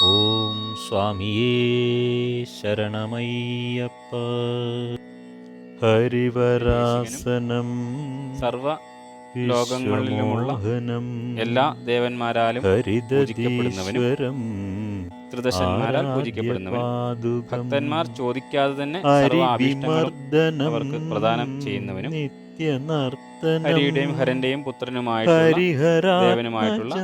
ഓം സ്വാമിയേ ശരണമയ്യപ്പ. ഹരിവരാസനം സർവ ലോകങ്ങളിലുമുള്ള വിശ്വമോഹനം എല്ലാ ദേവന്മാരാലും പൂജിക്കപ്പെടുന്നവനും ത്രിദശന്മാരാൽ പൂജിക്കപ്പെടുന്നവനും ഭക്തന്മാർ ചോദിക്കാതെ തന്നെ സർവ്വ അഭീഷ്ടങ്ങളും അവർക്ക് പ്രദാനം ചെയ്യുന്നവനും ഹരിയുടെയും ഹരന്റെയും പുത്രനുമായിട്ടുള്ള ദേവനുമായിട്ടുള്ള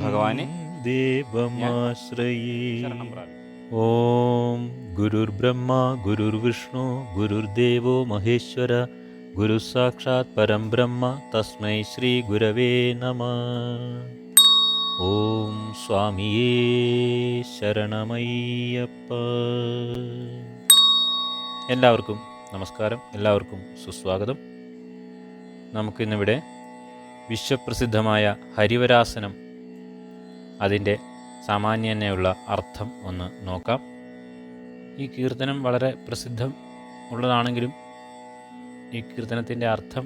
ഭഗവാനെ ദേവമാശ്രയേ. ശരണം പ്രാപിക്കും. ഓം ഗുരുർബ്രഹ്മ ഗുരുർവിഷ്ണു ഗുരുർദേവോ മഹേശ്വര ഗുരു സാക്ഷാത് പരം ബ്രഹ്മ തസ്മൈ ശ്രീ ഗുരവേ നമഃ. ഓം സ്വാമിയേ ശരണമയ്യപ്പ. എല്ലാവർക്കും നമസ്കാരം, എല്ലാവർക്കും സുസ്വാഗതം. നമുക്കിന്നിവിടെ വിശ്വപ്രസിദ്ധമായ ഹരിവരാസനം, അതിൻ്റെ സാമാന്യേനയുള്ള അർത്ഥം ഒന്ന് നോക്കാം. ഈ കീർത്തനം വളരെ പ്രസിദ്ധം ഉള്ളതാണെങ്കിലും ഈ കീർത്തനത്തിൻ്റെ അർത്ഥം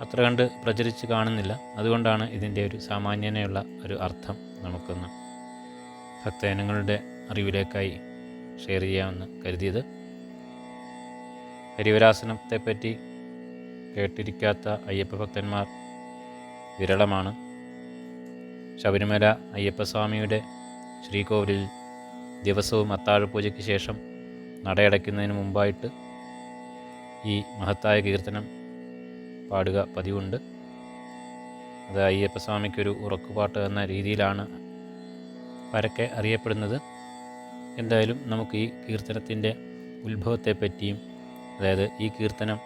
അത്ര കണ്ട് പ്രചരിച്ച് കാണുന്നില്ല. അതുകൊണ്ടാണ് ഇതിൻ്റെ ഒരു സാമാന്യേനയുള്ള ഒരു അർത്ഥം നമുക്കൊന്ന് ഭക്തജനങ്ങളുടെ അറിവിലേക്കായി ഷെയർ ചെയ്യാമെന്ന് കരുതിയത്. ഹരിവരാസനത്തെപ്പറ്റി കേട്ടിരിക്കാത്ത അയ്യപ്പ ഭക്തന്മാർ വിരളമാണ്. ശബരിമല അയ്യപ്പസ്വാമിയുടെ ശ്രീകോവിലിൽ ദിവസവും അത്താഴപൂജയ്ക്ക് ശേഷം നടയടയ്ക്കുന്നതിന് മുമ്പായിട്ട് ഈ മഹത്തായ കീർത്തനം പാടുക പതിവുണ്ട്. അത് അയ്യപ്പസ്വാമിക്കൊരു ഉറക്കുപാട്ട് എന്ന രീതിയിലാണ് പരക്കെ അറിയപ്പെടുന്നത്. എന്തായാലും നമുക്ക് ഈ കീർത്തനത്തിൻ്റെ ഉത്ഭവത്തെപ്പറ്റിയും, അതായത് ഈ കീർത്തനം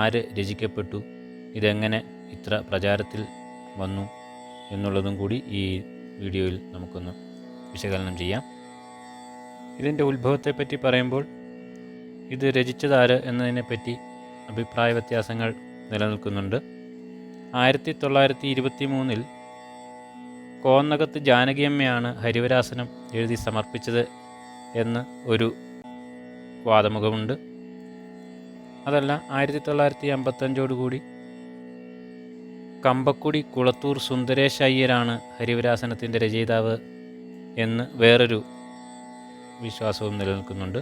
ആര് രചിക്കപ്പെട്ടു, ഇതെങ്ങനെ ഇത്ര പ്രചാരത്തിൽ വന്നു എന്നുള്ളതും കൂടി ഈ വീഡിയോയിൽ നമുക്കൊന്ന് വിശകലനം ചെയ്യാം. ഇതിൻ്റെ ഉത്ഭവത്തെപ്പറ്റി പറയുമ്പോൾ ഇത് രചിച്ചതാര് എന്നതിനെപ്പറ്റി അഭിപ്രായ വ്യത്യാസങ്ങൾ നിലനിൽക്കുന്നുണ്ട്. 1923 കോന്നകത്ത് ജാനകിയമ്മയാണ് ഹരിവരാസനം എഴുതി സമർപ്പിച്ചത് എന്ന് ഒരു വാദമുഖമുണ്ട്. അതല്ല, 1955 കമ്പക്കുടി കുളത്തൂർ സുന്ദരേശ അയ്യരാണ് ഹരിവരാസനത്തിൻ്റെ രചയിതാവ് എന്ന് വേറൊരു വിശ്വാസവും നിലനിൽക്കുന്നുണ്ട്.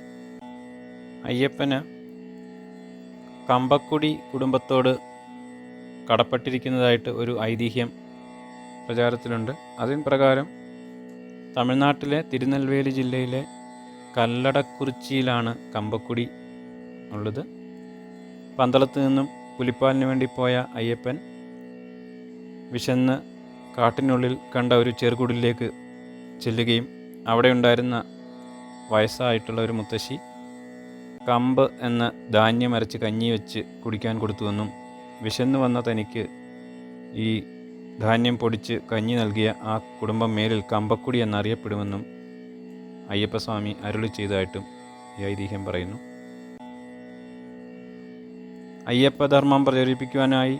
അയ്യപ്പന് കമ്പക്കുടി കുടുംബത്തോട് കടപ്പെട്ടിരിക്കുന്നതായിട്ട് ഒരു ഐതിഹ്യം പ്രചാരത്തിലുണ്ട്. അതിൻ പ്രകാരം തമിഴ്നാട്ടിലെ തിരുനെൽവേലി ജില്ലയിലെ കല്ലടക്കുറിച്ചിയിലാണ് കമ്പക്കുടി ഉള്ളത്. പന്തളത്ത് നിന്നും പുലിപ്പാലിന് വേണ്ടി പോയ അയ്യപ്പൻ വിശന്ന് കാട്ടിനുള്ളിൽ കണ്ട ഒരു ചെറുകുടിലേക്ക് ചെല്ലുകയും അവിടെ ഉണ്ടായിരുന്ന വയസ്സായിട്ടുള്ള ഒരു മുത്തശ്ശി കമ്പ് എന്ന ധാന്യം അരച്ച് കഞ്ഞി വെച്ച് കുടിക്കാൻ കൊടുത്തുവെന്നും വിശന്നു വന്ന തനിക്ക് ഈ ധാന്യം പൊടിച്ച് കഞ്ഞി നൽകിയ ആ കുടുംബം മേലിൽ കമ്പക്കുടി എന്നറിയപ്പെടുമെന്നും അയ്യപ്പസ്വാമി അരുളി ചെയ്തതായിട്ടും ഈ ഐതിഹ്യം പറയുന്നു. അയ്യപ്പധർമ്മം പ്രചരിപ്പിക്കുവാനായി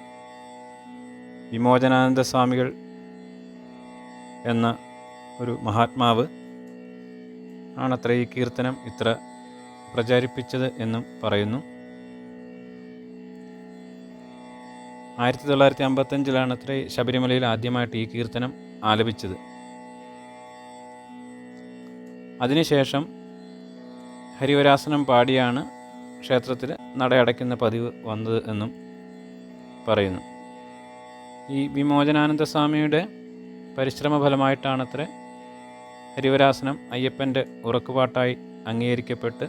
വിമോചനാനന്ദ സ്വാമികൾ എന്ന ഒരു മഹാത്മാവ് ആണത്ര ഈ കീർത്തനം ഇത്ര പ്രചരിപ്പിച്ചത് എന്നും പറയുന്നു. 1955 ശബരിമലയിൽ ആദ്യമായിട്ട് ഈ കീർത്തനം ആലപിച്ചത്. അതിനുശേഷം ഹരിവരാസനം പാടിയാണ് ക്ഷേത്രത്തിൽ നടയടയ്ക്കുന്ന പതിവ് വന്നത് എന്നും പറയുന്നു. ഈ വിമോചനാനന്ദ സ്വാമിയുടെ പരിശ്രമ ഫലമായിട്ടാണത്രേ ഹരിവരാസനം അയ്യപ്പൻ്റെ ഉറക്കുപാട്ടായി അംഗീകരിക്കപ്പെട്ട്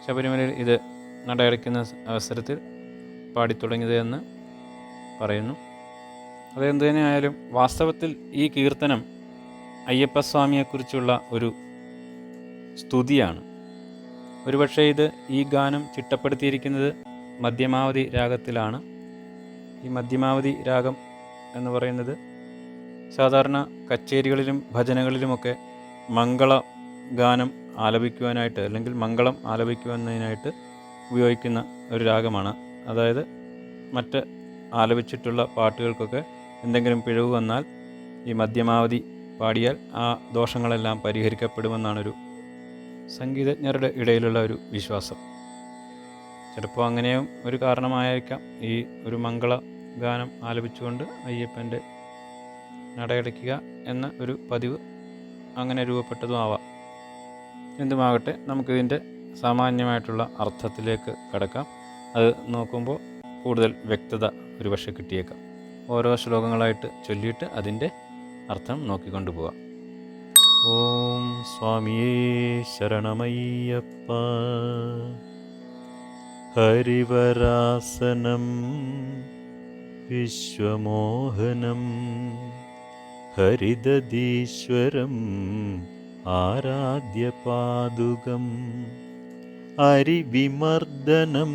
ശബരിമലയിൽ ഇത് നടയടയ്ക്കുന്ന അവസരത്തിൽ പാടിത്തുടങ്ങിയത് എന്ന് പറയുന്നു. അതെന്തു തന്നെയായാലും വാസ്തവത്തിൽ ഈ കീർത്തനം അയ്യപ്പസ്വാമിയെക്കുറിച്ചുള്ള ഒരു സ്തുതിയാണ്. ഒരുപക്ഷെ ഇത് ഈ ഗാനം ചിട്ടപ്പെടുത്തിയിരിക്കുന്നത് മധ്യമാവധി രാഗത്തിലാണ്. ഈ മധ്യമാവധി രാഗം എന്ന് പറയുന്നത് സാധാരണ കച്ചേരികളിലും ഭജനകളിലുമൊക്കെ മംഗള ഗാനം ആലപിക്കുവാനായിട്ട്, അല്ലെങ്കിൽ മംഗളം ആലപിക്കുവാനായിട്ട് ഉപയോഗിക്കുന്ന ഒരു രാഗമാണ്. അതായത് മറ്റ് ആലപിച്ചിട്ടുള്ള പാട്ടുകൾക്കൊക്കെ എന്തെങ്കിലും പിഴവ് വന്നാൽ ഈ മധ്യമാവധി പാടിയാൽ ആ ദോഷങ്ങളെല്ലാം പരിഹരിക്കപ്പെടുമെന്നാണൊരു സംഗീതജ്ഞരുടെ ഇടയിലുള്ള ഒരു വിശ്വാസം. ചിലപ്പോൾ അങ്ങനെയും ഒരു കാരണമായേക്കാം ഈ ഒരു മംഗള ഗാനം ആലപിച്ചുകൊണ്ട് അയ്യപ്പൻ്റെ നടയടയ്ക്കുക എന്ന ഒരു പതിവ് അങ്ങനെ രൂപപ്പെട്ടതും ആവാം. എന്തുമാകട്ടെ, നമുക്കിതിൻ്റെ സാമാന്യമായിട്ടുള്ള അർത്ഥത്തിലേക്ക് കടക്കാം. അത് നോക്കുമ്പോൾ കൂടുതൽ വ്യക്തത ഒരുപക്ഷെ കിട്ടിയേക്കാം. ഓരോ ശ്ലോകങ്ങളായിട്ട് ചൊല്ലിയിട്ട് അതിൻ്റെ അർത്ഥം നോക്കിക്കൊണ്ടു പോവാം. ഓം സ്വാമിയേ ശരണമയ്യപ്പ. ഹരിവരാസനം വിശ്വമോഹനം ഹരിദധീശ്വരം ആരാധ്യപാദുകം ഹരിവിമർദ്ദനം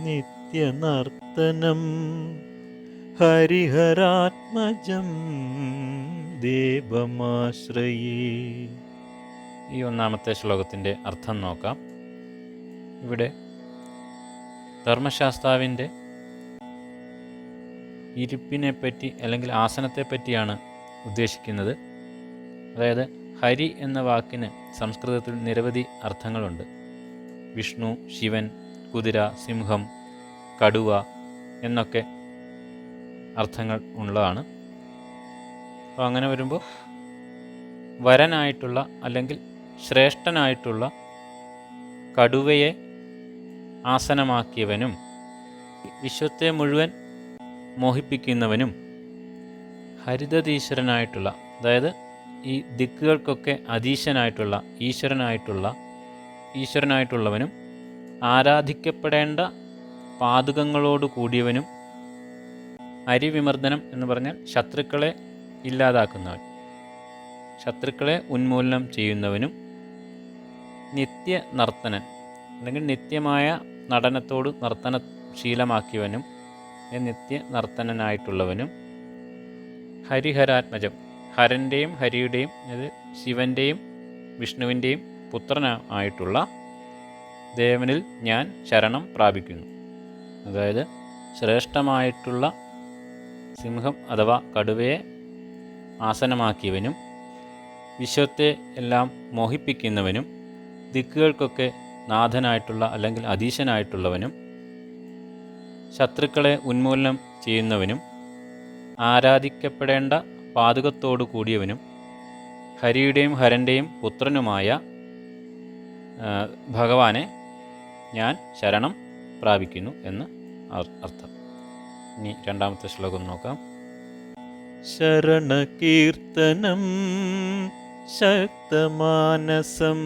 നിത്യനർത്തനം ഹരിഹരാത്മജം ദേവമാശ്രയേ. ഈ ഒന്നാമത്തെ ശ്ലോകത്തിൻ്റെ അർത്ഥം നോക്കാം. ഇവിടെ ധർമ്മശാസ്താവിൻ്റെ ഇരിപ്പിനെപ്പറ്റി അല്ലെങ്കിൽ ആസനത്തെപ്പറ്റിയാണ് ഉദ്ദേശിക്കുന്നത്. അതായത് ഹരി എന്ന വാക്കിന് സംസ്കൃതത്തിൽ നിരവധി അർത്ഥങ്ങളുണ്ട്. വിഷ്ണു, ശിവൻ, കുതിര, സിംഹം, കടുവ എന്നൊക്കെ അർത്ഥങ്ങൾ ഉള്ളതാണ്. അപ്പോൾ അങ്ങനെ വരുമ്പോൾ വരനായിട്ടുള്ള അല്ലെങ്കിൽ ശ്രേഷ്ഠനായിട്ടുള്ള കടുവയെ ആസനമാക്കിയവനും വിശ്വത്തെ മുഴുവൻ മോഹിപ്പിക്കുന്നവനും ഹരിദധീശ്വരനായിട്ടുള്ള, അതായത് ഈ ദിക്കുകൾക്കൊക്കെ അധീശനായിട്ടുള്ള ഈശ്വരനായിട്ടുള്ളവനും ആരാധിക്കപ്പെടേണ്ട പാദുകങ്ങളോട് കൂടിയവനും, ഹരിവിമർദ്ദനം എന്ന് പറഞ്ഞാൽ ശത്രുക്കളെ ഇല്ലാതാക്കുന്നവൻ, ശത്രുക്കളെ ഉന്മൂലനം ചെയ്യുന്നവനും, നിത്യനർത്തനൻ അല്ലെങ്കിൽ നിത്യമായ നടനത്തോട് നർത്തന ശീലമാക്കിയവനും, നിത്യനർത്തനായിട്ടുള്ളവനും, ഹരിഹരാത്മജം ഹരൻ്റെയും ഹരിയുടെയും, അതായത് ശിവൻ്റെയും വിഷ്ണുവിൻ്റെയും പുത്രനായിട്ടുള്ള ദേവനിൽ ഞാൻ ശരണം പ്രാപിക്കുന്നു. അതായത് ശ്രേഷ്ഠമായിട്ടുള്ള സിംഹം അഥവാ കടുവയെ ആസനമാക്കിയവനും, വിശ്വത്തെ എല്ലാം മോഹിപ്പിക്കുന്നവനും, ദിക്കുകൾക്കൊക്കെ നാഥനായിട്ടുള്ള അല്ലെങ്കിൽ അധീശനായിട്ടുള്ളവനും, ശത്രുക്കളെ ഉന്മൂലനം ചെയ്യുന്നവനും, ആരാധിക്കപ്പെടേണ്ട പാദുകത്തോടു കൂടിയവനും, ഹരിയുടെയും ഹരൻ്റെയും പുത്രനുമായ ഭഗവാനെ ഞാൻ ശരണം പ്രാപിക്കുന്നു എന്ന് അർത്ഥം. ഇനി രണ്ടാമത്തെ ശ്ലോകം നോക്കാം. ശരണകീർത്തനം ശക്തമാനസം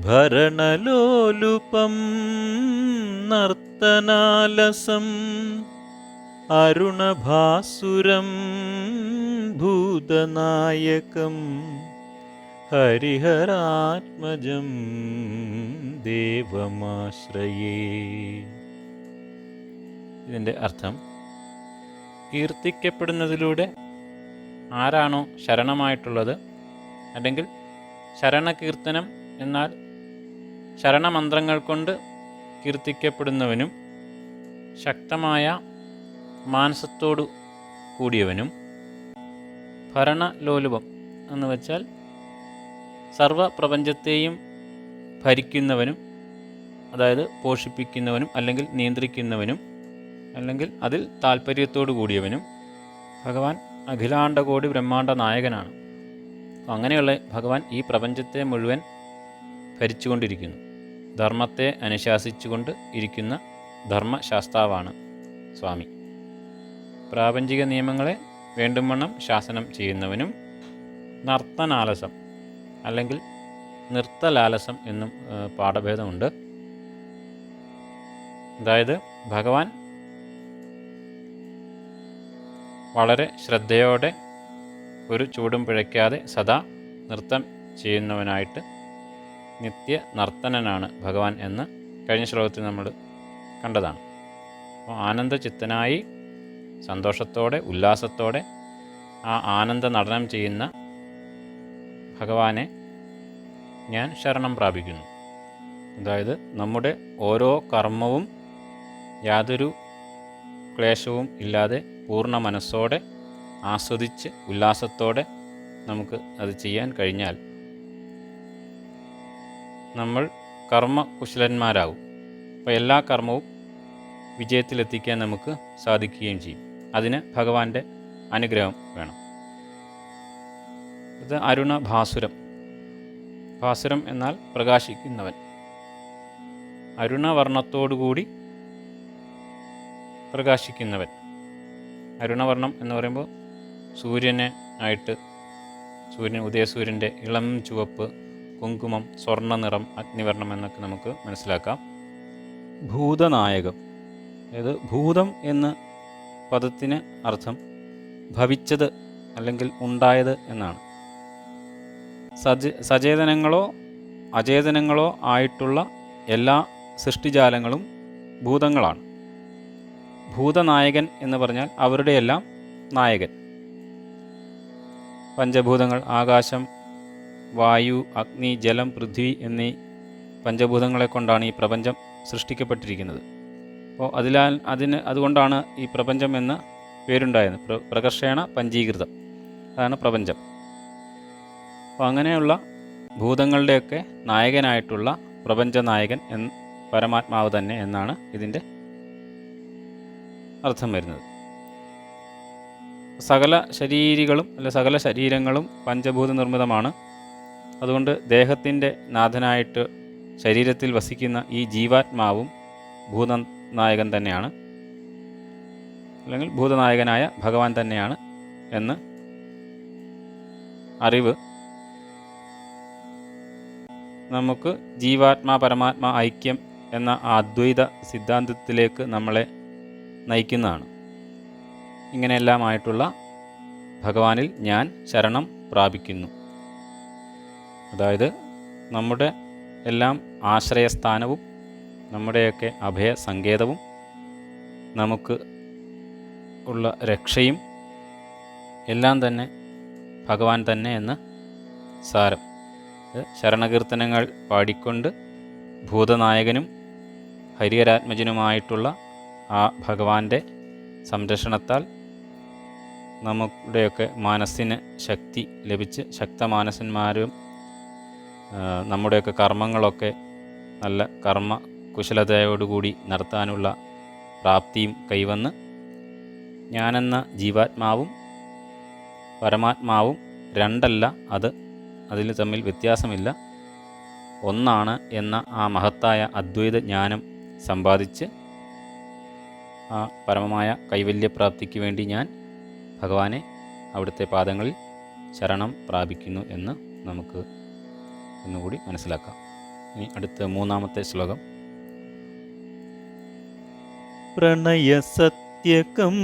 ഭരണലോലുപം നർത്തനാലസം അരുണഭാസുരം ഭൂതനായകം ഹരിഹരാത്മജം ദേവമാശ്രയേ. ഇതിൻ്റെ അർത്ഥം, കീർത്തിക്കപ്പെടുന്നതിലൂടെ ആരാണോ ശരണമായിട്ടുള്ളത്, അല്ലെങ്കിൽ ശരണകീർത്തനം എന്നാൽ ശരണമന്ത്രങ്ങൾ കൊണ്ട് കീർത്തിക്കപ്പെടുന്നവനും, ശക്തമായ മാനസത്തോടു കൂടിയവനും, ഭരണലോലുപം എന്ന് വച്ചാൽ സർവപ്രപഞ്ചത്തെയും ഭരിക്കുന്നവനും, അതായത് പോഷിപ്പിക്കുന്നവനും അല്ലെങ്കിൽ നിയന്ത്രിക്കുന്നവനും അല്ലെങ്കിൽ അതിൽ താല്പര്യത്തോടു കൂടിയവനും. ഭഗവാൻ അഖിലാണ്ടകോടി ബ്രഹ്മാണ്ട നായകനാണ്. അങ്ങനെയുള്ള ഭഗവാൻ ഈ പ്രപഞ്ചത്തെ മുഴുവൻ ഭരിച്ചുകൊണ്ടിരിക്കുന്നു. ധർമ്മത്തെ അനുശാസിച്ചുകൊണ്ട് ഇരിക്കുന്ന ധർമ്മശാസ്താവാണ് സ്വാമി. പ്രാപഞ്ചിക നിയമങ്ങളെ വേണ്ടുംവണ്ണം ശാസനം ചെയ്യുന്നവനും, നർത്തനാലസം അല്ലെങ്കിൽ നൃത്തലാലസം എന്നും പാഠഭേദമുണ്ട്. അതായത് ഭഗവാൻ വളരെ ശ്രദ്ധയോടെ ഒരു ചൂടും പിഴയ്ക്കാതെ സദാ നൃത്തം ചെയ്യുന്നവനായിട്ട് നിത്യ നർത്തനനാണ് ഭഗവാൻ എന്ന് കഴിഞ്ഞ ശ്ലോകത്തിൽ നമ്മൾ കണ്ടതാണ്. അപ്പോൾ ആനന്ദചിത്തനായി സന്തോഷത്തോടെ ഉല്ലാസത്തോടെ ആ ആനന്ദ നടനം ചെയ്യുന്ന ഭഗവാനെ ഞാൻ ശരണം പ്രാപിക്കുന്നു. അതായത് നമ്മുടെ ഓരോ കർമ്മവും യാതൊരു ക്ലേശവും ഇല്ലാതെ പൂർണ്ണ മനസ്സോടെ ആസ്വദിച്ച് ഉല്ലാസത്തോടെ നമുക്ക് അത് ചെയ്യാൻ കഴിഞ്ഞാൽ നമ്മൾ കർമ്മകുശലന്മാരാകും. അപ്പോൾ എല്ലാ കർമ്മവും വിജയത്തിലെത്തിക്കാൻ നമുക്ക് സാധിക്കുകയും ചെയ്യും. അതിന് ഭഗവാന്റെ അനുഗ്രഹം വേണം. ഇത് അരുണ ഭാസുരം. ഭാസുരം എന്നാൽ പ്രകാശിക്കുന്നവൻ. അരുണവർണ്ണത്തോടുകൂടി പ്രകാശിക്കുന്നവൻ. അരുണവർണ്ണം എന്ന് പറയുമ്പോൾ സൂര്യനെ ആയിട്ട്, ഉദയസൂര്യൻ്റെ ഇളം ചുവപ്പ്, കുങ്കുമം, സ്വർണ്ണ നിറം, അഗ്നിവർണ്ണം എന്നൊക്കെ നമുക്ക് മനസ്സിലാക്കാം. ഭൂതനായകം, അതായത് ഭൂതം എന്ന പദത്തിന് അർത്ഥം ഭവിച്ചത് അല്ലെങ്കിൽ ഉണ്ടായത് എന്നാണ്. സചേതനങ്ങളോ അചേതനങ്ങളോ ആയിട്ടുള്ള എല്ലാ സൃഷ്ടിജാലങ്ങളും ഭൂതങ്ങളാണ്. ഭൂതനായകൻ എന്ന് പറഞ്ഞാൽ അവരുടെയെല്ലാം നായകൻ. പഞ്ചഭൂതങ്ങൾ, ആകാശം, വായു, അഗ്നി, ജലം, പൃഥ്വി എന്നീ പഞ്ചഭൂതങ്ങളെ കൊണ്ടാണ് ഈ പ്രപഞ്ചം സൃഷ്ടിക്കപ്പെട്ടിരിക്കുന്നത്. അപ്പോൾ അതുകൊണ്ടാണ് ഈ പ്രപഞ്ചം എന്ന പേരുണ്ടായത്. പ്രകർഷേണ പഞ്ചീകൃതം, അതാണ് പ്രപഞ്ചം. അപ്പോൾ അങ്ങനെയുള്ള ഭൂതങ്ങളുടെയൊക്കെ നായകനായിട്ടുള്ള പ്രപഞ്ചനായകൻ പരമാത്മാവ് തന്നെ എന്നാണ് ഇതിൻ്റെ അർത്ഥം വരുന്നത്. സകല ശരീരങ്ങളും പഞ്ചഭൂത നിർമ്മിതമാണ്. അതുകൊണ്ട് ദേഹത്തിൻ്റെ നാഥനായിട്ട് ശരീരത്തിൽ വസിക്കുന്ന ഈ ജീവാത്മാവും ഭൂതനായകൻ തന്നെയാണ്, അല്ലെങ്കിൽ ഭൂതനായകനായ ഭഗവാൻ തന്നെയാണ് എന്ന് അറിവ് നമുക്ക് ജീവാത്മാ പരമാത്മാ ഐക്യം എന്ന അദ്വൈത സിദ്ധാന്തത്തിലേക്ക് നമ്മളെ നയിക്കുന്നതാണ്. ഇങ്ങനെയെല്ലാമായിട്ടുള്ള ഭഗവാനിൽ ഞാൻ ശരണം പ്രാപിക്കുന്നു. അതായത് നമ്മുടെ എല്ലാം ആശ്രയസ്ഥാനവും നമ്മുടെയൊക്കെ അഭയ സങ്കേതവും നമുക്ക് ഉള്ള രക്ഷയും എല്ലാം തന്നെ ഭഗവാൻ തന്നെ എന്ന് സാരം. ശരണകീർത്തനങ്ങൾ പാടിക്കൊണ്ട് ഭൂതനായകനും ഹരിഹരാത്മജനുമായിട്ടുള്ള ആ ഭഗവാന്റെ സംരക്ഷണത്താൽ നമ്മുടെയൊക്കെ മനസ്സിന് ശക്തി ലഭിച്ച് ശക്തമാനസന്മാരും നമ്മുടെയൊക്കെ കർമ്മങ്ങളൊക്കെ നല്ല കർമ്മ കുശലതയോടുകൂടി നടത്താനുള്ള പ്രാപ്തിയും കൈവന്ന് ഞാനെന്ന ജീവാത്മാവും പരമാത്മാവും രണ്ടല്ല, അതിൽ തമ്മിൽ വ്യത്യാസമില്ല, ഒന്നാണ് എന്ന ആ മഹത്തായ അദ്വൈത ജ്ഞാനം സമ്പാദിച്ച് ആ പരമമായ കൈവല്യപ്രാപ്തിക്ക് വേണ്ടി ഞാൻ ഭഗവാനെ അവിടുത്തെ പാദങ്ങളിൽ ശരണം പ്രാപിക്കുന്നു എന്ന് നമുക്ക് ഒന്നുകൂടി മനസ്സിലാക്കാം. ഇനി അടുത്ത മൂന്നാമത്തെ ശ്ലോകം. പ്രണയസത്യകം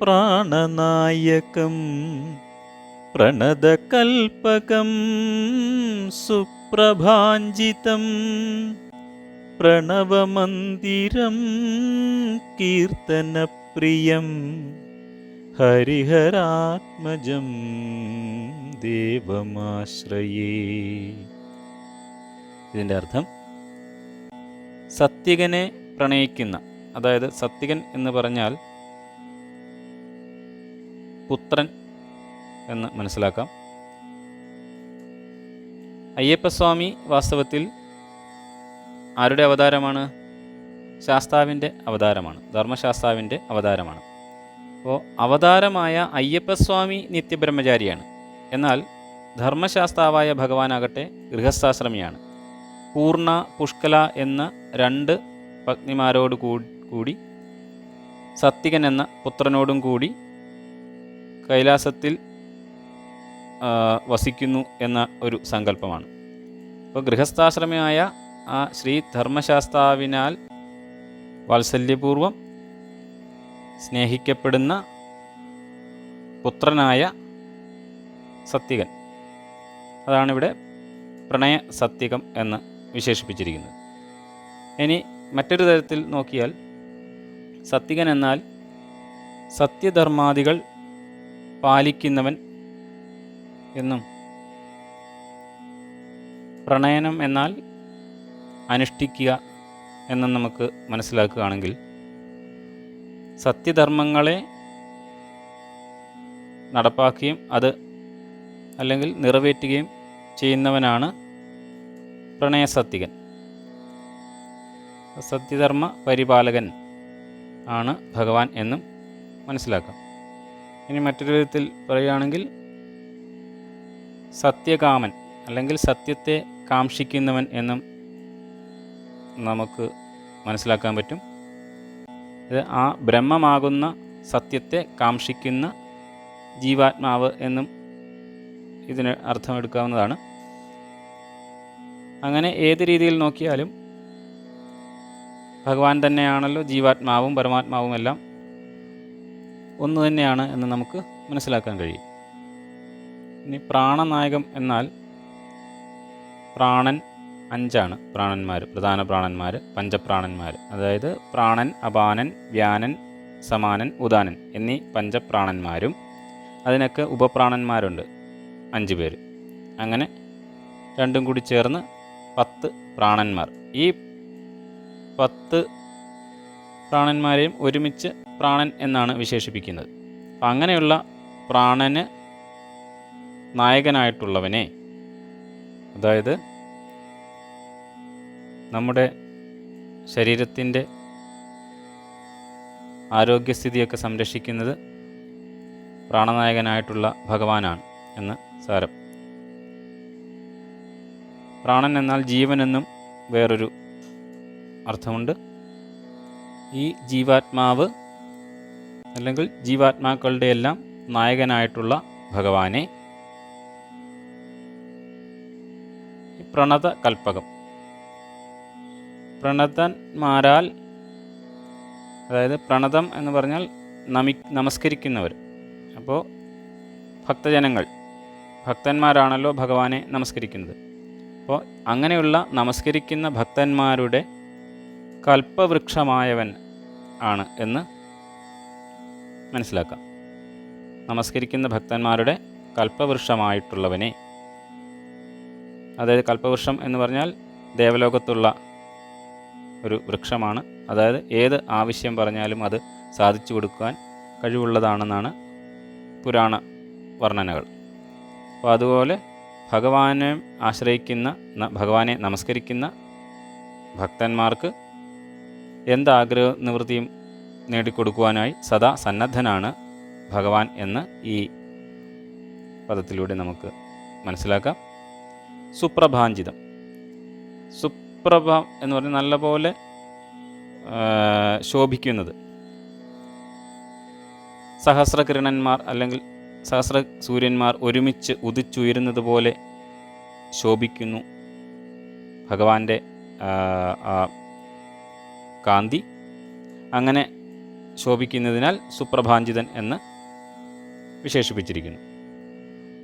പ്രാണനായകം പ്രണതകൽപകം സുപ്രഭാഞ്ജിതം പ്രണവമന്ദിരം കീർത്തനപ്രിയം ഹരിഹരാത്മജം ദേവമാശ്രയേ. ഇതിൻ്റെ അർത്ഥം സത്യകനെ പ്രണയിക്കുന്ന, അതായത് സത്യകൻ എന്ന് പറഞ്ഞാൽ പുത്രൻ എന്ന് മനസ്സിലാക്കാം. അയ്യപ്പസ്വാമി വാസ്തവത്തിൽ ആരുടെ അവതാരമാണ്? ശാസ്താവിൻ്റെ അവതാരമാണ്, ധർമ്മശാസ്താവിൻ്റെ അവതാരമാണ്. അപ്പോൾ അവതാരമായ അയ്യപ്പസ്വാമി നിത്യബ്രഹ്മചാരിയാണ്. എന്നാൽ ധർമ്മശാസ്താവായ ഭഗവാനാകട്ടെ ഗൃഹസ്ഥാശ്രമിയാണ്. പൂർണ്ണ, പുഷ്കല എന്ന രണ്ട് പത്നിമാരോട് കൂടി സത്യകൻ എന്ന പുത്രനോടും കൂടി കൈലാസത്തിൽ വസിക്കുന്നു എന്ന ഒരു സങ്കല്പമാണ്. അപ്പോൾ ഗൃഹസ്ഥാശ്രമിയായ ആ ശ്രീ ധർമ്മശാസ്താവിനാൽ വാത്സല്യപൂർവം സ്നേഹിക്കപ്പെടുന്ന പുത്രനായ സത്യകൻ, അതാണിവിടെ പ്രണയ സത്യകം എന്ന് വിശേഷിപ്പിച്ചിരിക്കുന്നത്. ഇനി മറ്റൊരു തരത്തിൽ നോക്കിയാൽ സത്യകൻ എന്നാൽ സത്യധർമാദികൾ പാലിക്കുന്നവൻ എന്നും, പ്രണയനം എന്നാൽ അനുഷ്ഠിക്കുക എന്നും നമുക്ക് മനസ്സിലാക്കുകയാണെങ്കിൽ സത്യധർമ്മങ്ങളെ നടപ്പാക്കുകയും അത് അല്ലെങ്കിൽ നിറവേറ്റുകയും ചെയ്യുന്നവനാണ് പ്രണയസത്യകൻ. സത്യധർമ്മ പരിപാലകൻ ആണ് ഭഗവാൻ എന്നും മനസ്സിലാക്കാം. ഇനി മറ്റൊരു വിധത്തിൽ പറയുകയാണെങ്കിൽ സത്യകാമൻ അല്ലെങ്കിൽ സത്യത്തെ കാംക്ഷിക്കുന്നവൻ എന്നും നമുക്ക് മനസ്സിലാക്കാൻ പറ്റും. ഇത് ആ ബ്രഹ്മമാകുന്ന സത്യത്തെ കാംക്ഷിക്കുന്ന ജീവാത്മാവ് എന്നും ഇതിന് അർത്ഥമെടുക്കാവുന്നതാണ്. അങ്ങനെ ഏത് രീതിയിൽ നോക്കിയാലും ഭഗവാൻ തന്നെയാണല്ലോ ജീവാത്മാവും പരമാത്മാവും എല്ലാം ഒന്ന് തന്നെയാണ് എന്ന് നമുക്ക് മനസ്സിലാക്കാൻ കഴിയും. ഇനി പ്രാണനായകം എന്നാൽ പ്രാണൻ 5 പ്രാണന്മാർ, പ്രധാന പ്രാണന്മാർ, പഞ്ചപ്രാണന്മാർ. അതായത് പ്രാണൻ, അപാനൻ, വ്യാനൻ, സമാനൻ, ഉദാനൻ എന്നീ പഞ്ചപ്രാണന്മാരും അതിനൊക്കെ ഉപപ്രാണന്മാരുണ്ട് 5 പേര്. അങ്ങനെ രണ്ടും കൂടി ചേർന്ന് 10 പ്രാണന്മാർ. ഈ 10 പ്രാണന്മാരെയും ഒരുമിച്ച് പ്രാണൻ എന്നാണ് വിശേഷിപ്പിക്കുന്നത്. അപ്പം അങ്ങനെയുള്ള പ്രാണന് നായകനായിട്ടുള്ളവനെ, അതായത് നമ്മുടെ ശരീരത്തിൻ്റെ ആരോഗ്യസ്ഥിതിയൊക്കെ സംരക്ഷിക്കുന്നത് പ്രാണനായകനായിട്ടുള്ള ഭഗവാനാണ് എന്ന് സാരം. പ്രാണൻ എന്നാൽ ജീവനെന്നും വേറൊരു അർത്ഥമുണ്ട്. ഈ ജീവാത്മാവ് അല്ലെങ്കിൽ ജീവാത്മാക്കളുടെ എല്ലാം നായകനായിട്ടുള്ള ഭഗവാനെ പ്രണത കൽപ്പകം, പ്രണതന്മാരാൽ, അതായത് പ്രണതം എന്ന് പറഞ്ഞാൽ നമസ്കരിക്കുന്നവർ. അപ്പോൾ ഭക്തജനങ്ങൾ, ഭക്തന്മാരാണല്ലോ ഭഗവാനെ നമസ്കരിക്കുന്നത്. അപ്പോൾ അങ്ങനെയുള്ള നമസ്കരിക്കുന്ന ഭക്തന്മാരുടെ കൽപ്പവൃക്ഷമായവൻ ആണ് എന്ന് മനസ്സിലാക്കാം. നമസ്കരിക്കുന്ന ഭക്തന്മാരുടെ കൽപ്പവൃക്ഷമായിട്ടുള്ളവനെ, അതായത് കൽപ്പവൃക്ഷം എന്ന് പറഞ്ഞാൽ ദേവലോകത്തുള്ള ഒരു വൃക്ഷമാണ്. അതായത് ഏത് ആവശ്യം പറഞ്ഞാലും അത് സാധിച്ചു കൊടുക്കാൻ കഴിവുള്ളതാണെന്നാണ് പുരാണ വർണ്ണനകൾ. അപ്പോൾ അതുപോലെ ഭഗവാനെ ആശ്രയിക്കുന്ന, ഭഗവാനെ നമസ്കരിക്കുന്ന ഭക്തന്മാർക്ക് എന്താഗ്രഹ നിവൃത്തിയും നേടിക്കൊടുക്കുവാനായി സദാ സന്നദ്ധനാണ് ഭഗവാൻ എന്ന് ഈ പദത്തിലൂടെ നമുക്ക് മനസ്സിലാക്കാം. സുപ്രഭാഞ്ചിതം, സുപ്രഭ എന്ന് പറഞ്ഞാൽ നല്ലപോലെ ശോഭിക്കുന്നത്. സഹസ്രകിരണന്മാർ അല്ലെങ്കിൽ സഹസ്ര സൂര്യന്മാർ ഒരുമിച്ച് ഉദിച്ചുയരുന്നത് പോലെ ശോഭിക്കുന്നു ഭഗവാന്റെ കാന്തി. അങ്ങനെ ശോഭിക്കുന്നതിനാൽ സുപ്രഭാഞ്ചിതൻ എന്ന് വിശേഷിപ്പിച്ചിരിക്കുന്നു.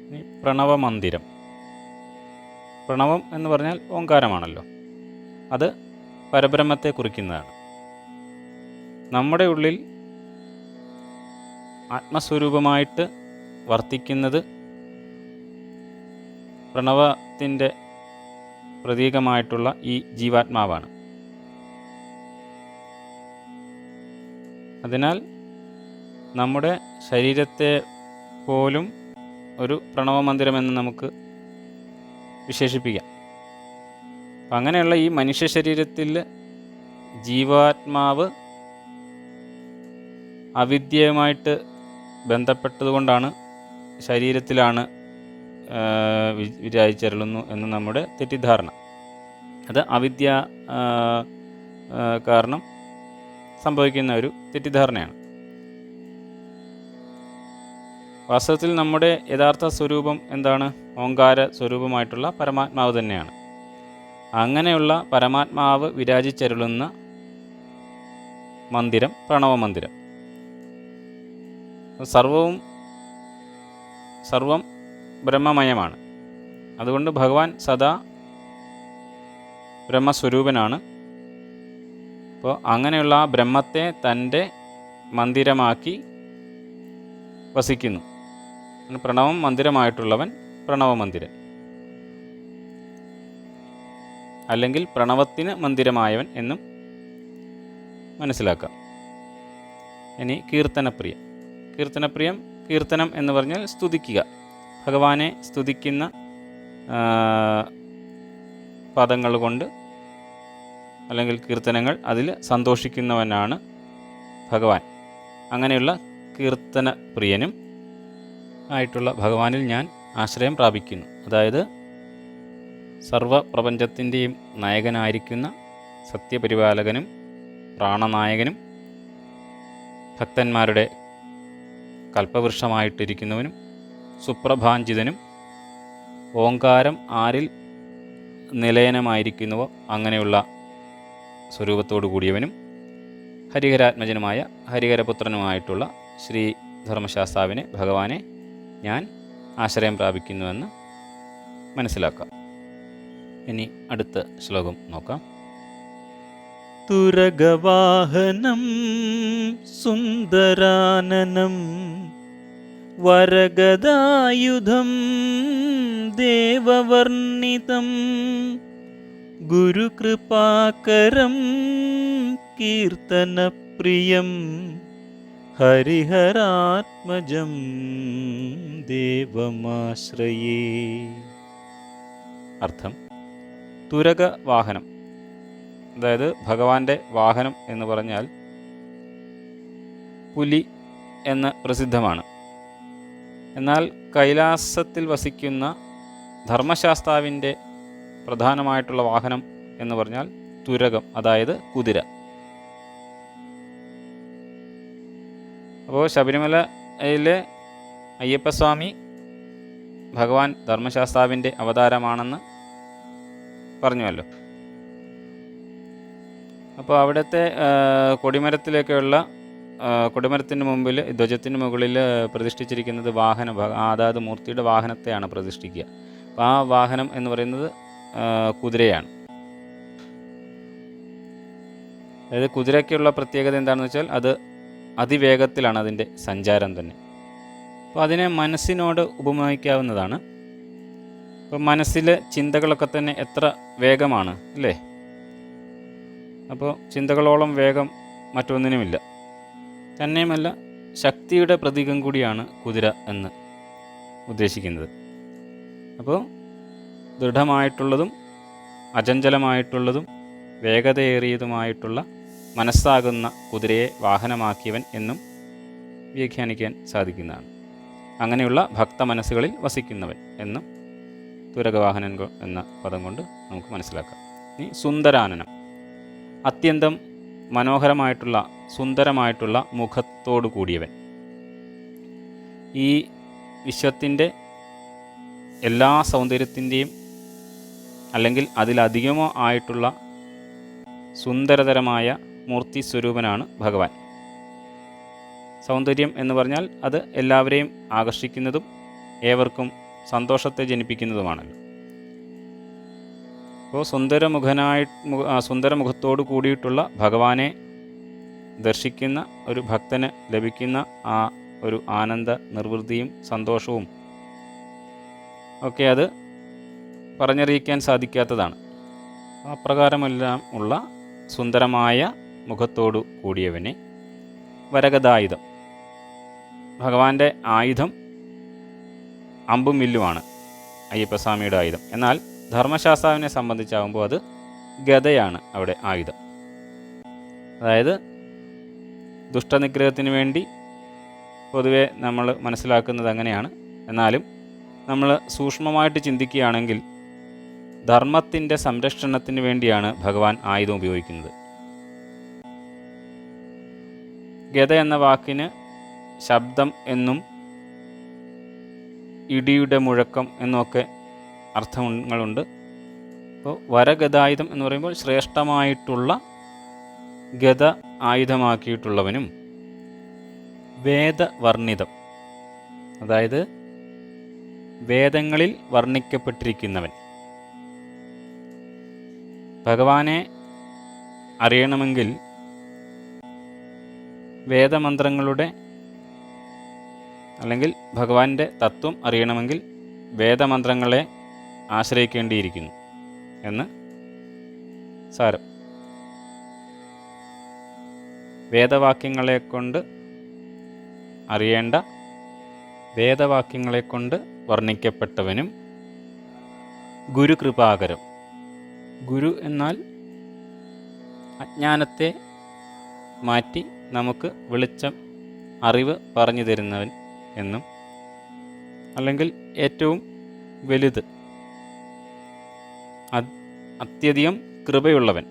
ഇനി പ്രണവമന്ദിരം. പ്രണവം എന്ന് പറഞ്ഞാൽ ഓങ്കാരമാണല്ലോ, അത് പരബ്രഹ്മത്തെ കുറിക്കുന്നതാണ്. നമ്മുടെ ഉള്ളിൽ ആത്മസ്വരൂപമായിട്ട് വർത്തിക്കുന്നത് പ്രണവത്തിൻ്റെ പ്രതീകമായിട്ടുള്ള ഈ ജീവാത്മാവാണ്. അതിനാൽ നമ്മുടെ ശരീരത്തെ പോലും ഒരു പ്രണവമന്ദിരമെന്ന് നമുക്ക് വിശേഷിപ്പിക്കാം. അപ്പം അങ്ങനെയുള്ള ഈ മനുഷ്യ ശരീരത്തിൽ ജീവാത്മാവ് അവിദ്യയുമായിട്ട് ബന്ധപ്പെട്ടതുകൊണ്ടാണ് ശരീരത്തിലാണ് വിരാജിച്ചരുളുന്നു എന്ന് നമ്മുടെ തെറ്റിദ്ധാരണ. അത് അവിദ്യ കാരണം സംഭവിക്കുന്ന ഒരു തെറ്റിദ്ധാരണയാണ്. വാസ്തവത്തിൽ നമ്മുടെ യഥാർത്ഥ സ്വരൂപം എന്താണ്? ഓങ്കാര സ്വരൂപമായിട്ടുള്ള പരമാത്മാവ് തന്നെയാണ്. അങ്ങനെയുള്ള പരമാത്മാവ് വിരാജിച്ചരുളുന്ന മന്ദിരം പ്രണവമന്ദിരം. സർവം ബ്രഹ്മമയമാണ്. അതുകൊണ്ട് ഭഗവാൻ സദാ ബ്രഹ്മസ്വരൂപനാണ്. അപ്പോൾ അങ്ങനെയുള്ള ആ ബ്രഹ്മത്തെ തൻ്റെ മന്ദിരമാക്കി വസിക്കുന്നു. പ്രണവം മന്ദിരമായിട്ടുള്ളവൻ പ്രണവമന്ദിരൻ, അല്ലെങ്കിൽ പ്രണവത്തിന് മന്ദിരമായവൻ എന്നും മനസ്സിലാക്കാം. ഇനി കീർത്തനപ്രിയം. കീർത്തനം എന്ന് പറഞ്ഞാൽ സ്തുതിക്കുക. ഭഗവാനെ സ്തുതിക്കുന്ന പദങ്ങൾ കൊണ്ട് അല്ലെങ്കിൽ കീർത്തനങ്ങൾ, അതിൽ സന്തോഷിക്കുന്നവനാണ് ഭഗവാൻ. അങ്ങനെയുള്ള കീർത്തന പ്രിയനും ആയിട്ടുള്ള ഭഗവാനിൽ ഞാൻ ആശ്രയം പ്രാപിക്കുന്നു. അതായത് സർവപ്രപഞ്ചത്തിൻ്റെയും നായകനായിരിക്കുന്ന സത്യപരിപാലകനും പ്രാണനായകനും ഭക്തന്മാരുടെ കൽപ്പവൃക്ഷമായിട്ടിരിക്കുന്നവനും സുപ്രഭാഞ്ചിതനും ഓങ്കാരം ആരിൽ നിലയനമായിരിക്കുന്നുവോ അങ്ങനെയുള്ള സ്വരൂപത്തോടു കൂടിയവനും ഹരിഹരാത്മജനുമായ ഹരിഹരപുത്രനുമായിട്ടുള്ള ശ്രീ ധർമ്മശാസ്താവിനെ ഭഗവാനെ ഞാൻ ആശ്രയം പ്രാപിക്കുന്നുവെന്ന് മനസ്സിലാക്കാം. ഇനി അടുത്ത ശ്ലോകം നോക്കാം. തുരഗവാഹനം സുന്ദരാനനം വരഗദായുധം ദേവവർണിതം ഗുരുകൃപാകരം കീർത്തനപ്രിയം ഹരിഹരാത്മജം ദേവമാശ്രയേ. അർത്ഥം: തുരക വാഹനം, അതായത് ഭഗവാന്റെ വാഹനം എന്ന് പറഞ്ഞാൽ പുലി എന്ന് പ്രസിദ്ധമാണ്. എന്നാൽ കൈലാസത്തിൽ വസിക്കുന്ന ധർമ്മശാസ്താവിൻ്റെ പ്രധാനമായിട്ടുള്ള വാഹനം എന്ന് പറഞ്ഞാൽ തുരകം, അതായത് കുതിര. അപ്പോൾ ശബരിമലയിലെ അയ്യപ്പസ്വാമി ഭഗവാൻ ധർമ്മശാസ്താവിൻ്റെ അവതാരമാണെന്ന് പറഞ്ഞുവല്ലോ. അപ്പോൾ അവിടുത്തെ കൊടിമരത്തിന് മുമ്പിൽ ധ്വജത്തിന് മുകളിൽ പ്രതിഷ്ഠിച്ചിരിക്കുന്നത് അതായത് മൂർത്തിയുടെ വാഹനത്തെയാണ് പ്രതിഷ്ഠിക്കുക. അപ്പോൾ ആ വാഹനം എന്ന് പറയുന്നത് കുതിരയാണ്. അതായത് കുതിരയ്ക്കുള്ള പ്രത്യേകത എന്താണെന്ന് വെച്ചാൽ അത് അതിവേഗത്തിലാണ് അതിൻ്റെ സഞ്ചാരം തന്നെ. അപ്പോൾ അതിനെ മനസ്സിനോട് ഉപമിക്കാവുന്നതാണ്. അപ്പോൾ മനസ്സിലെ ചിന്തകളൊക്കെ തന്നെ എത്ര വേഗമാണ് അല്ലേ? അപ്പോൾ ചിന്തകളോളം വേഗം മറ്റൊന്നിനുമില്ല. തന്നെയുമല്ല, ശക്തിയുടെ പ്രതീകം കൂടിയാണ് കുതിര എന്ന് ഉദ്ദേശിക്കുന്നത്. അപ്പോൾ ദൃഢമായിട്ടുള്ളതും അചഞ്ചലമായിട്ടുള്ളതും വേഗതയേറിയതുമായിട്ടുള്ള മനസ്സാകുന്ന കുതിരയെ വാഹനമാക്കിയവൻ എന്നും വ്യാഖ്യാനിക്കാൻ സാധിക്കുന്നതാണ്. അങ്ങനെയുള്ള ഭക്ത മനസ്സുകളിൽ വസിക്കുന്നവൻ എന്നും തുരകവാഹനൻ എന്ന പദം കൊണ്ട് നമുക്ക് മനസ്സിലാക്കാം. ഇനി സുന്ദരാനനം, അത്യന്തം മനോഹരമായിട്ടുള്ള സുന്ദരമായിട്ടുള്ള മുഖത്തോടു കൂടിയവൻ. ഈ വിശ്വത്തിൻ്റെ എല്ലാ സൗന്ദര്യത്തിൻ്റെയും അല്ലെങ്കിൽ അതിലധികമോ ആയിട്ടുള്ള സുന്ദരതരമായ മൂർത്തി സ്വരൂപനാണ് ഭഗവാൻ. സൗന്ദര്യം എന്ന് പറഞ്ഞാൽ അത് എല്ലാവരെയും ആകർഷിക്കുന്നതും ഏവർക്കും സന്തോഷത്തെ ജനിപ്പിക്കുന്നതുമാണല്ലോ. അപ്പോൾ സുന്ദരമുഖത്തോടു കൂടിയിട്ടുള്ള ഭഗവാനെ ദർശിക്കുന്ന ഒരു ഭക്തന് ലഭിക്കുന്ന ആ ഒരു ആനന്ദ നിർവൃത്തിയും സന്തോഷവും ഒക്കെ അത് പറഞ്ഞറിയിക്കാൻ സാധിക്കാത്തതാണ്. അപ്രകാരമെല്ലാം ഉള്ള സുന്ദരമായ മുഖത്തോടു കൂടിയവനെ വരഗദായുധം, ഭഗവാന്റെ ആയുധം അമ്പും വില്ലുമാണ് അയ്യപ്പസ്വാമിയുടെ ആയുധം. എന്നാൽ ധർമ്മശാസ്താവിനെ സംബന്ധിച്ചാകുമ്പോൾ അത് ഗദയാണ് അവിടെ ആയുധം. അതായത് ദുഷ്ടനിഗ്രഹത്തിന് വേണ്ടി പൊതുവെ നമ്മൾ മനസ്സിലാക്കുന്നത് അങ്ങനെയാണ്. എന്നാലും നമ്മൾ സൂക്ഷ്മമായിട്ട് ചിന്തിക്കുകയാണെങ്കിൽ ധർമ്മത്തിൻ്റെ സംരക്ഷണത്തിന് വേണ്ടിയാണ് ഭഗവാൻ ആയുധം ഉപയോഗിക്കുന്നത്. ഗദ എന്ന വാക്കിന് ശബ്ദം എന്നും ഇടിയുടെ മുഴക്കം എന്നുമൊക്കെ അർത്ഥങ്ങളുണ്ട്. അപ്പോൾ വരഗദായുധം എന്ന് പറയുമ്പോൾ ശ്രേഷ്ഠമായിട്ടുള്ള ഗദ ആയുധമാക്കിയിട്ടുള്ളവനും വേദവർണിതം, അതായത് വേദങ്ങളിൽ വർണ്ണിക്കപ്പെട്ടിരിക്കുന്നവൻ. ഭഗവാനെ അറിയണമെങ്കിൽ വേദമന്ത്രങ്ങളുടെ അല്ലെങ്കിൽ ഭഗവാന്റെ തത്വം അറിയണമെങ്കിൽ വേദമന്ത്രങ്ങളെ ആശ്രയിക്കേണ്ടിയിരിക്കുന്നു എന്ന് സാരം. വേദവാക്യങ്ങളെ കൊണ്ട് അറിയേണ്ട, വേദവാക്യങ്ങളെ കൊണ്ട് വർണ്ണിക്കപ്പെട്ടവനും ഗുരുകൃപാകരം. ഗുരു എന്നാൽ അജ്ഞാനത്തെ മാറ്റി നമുക്ക് വെളിച്ചം, അറിവ് പറഞ്ഞു തരുന്നവൻ എന്നും അല്ലെങ്കിൽ ഏറ്റവും വലുത്, അത്യധികം കൃപയുള്ളവൻ,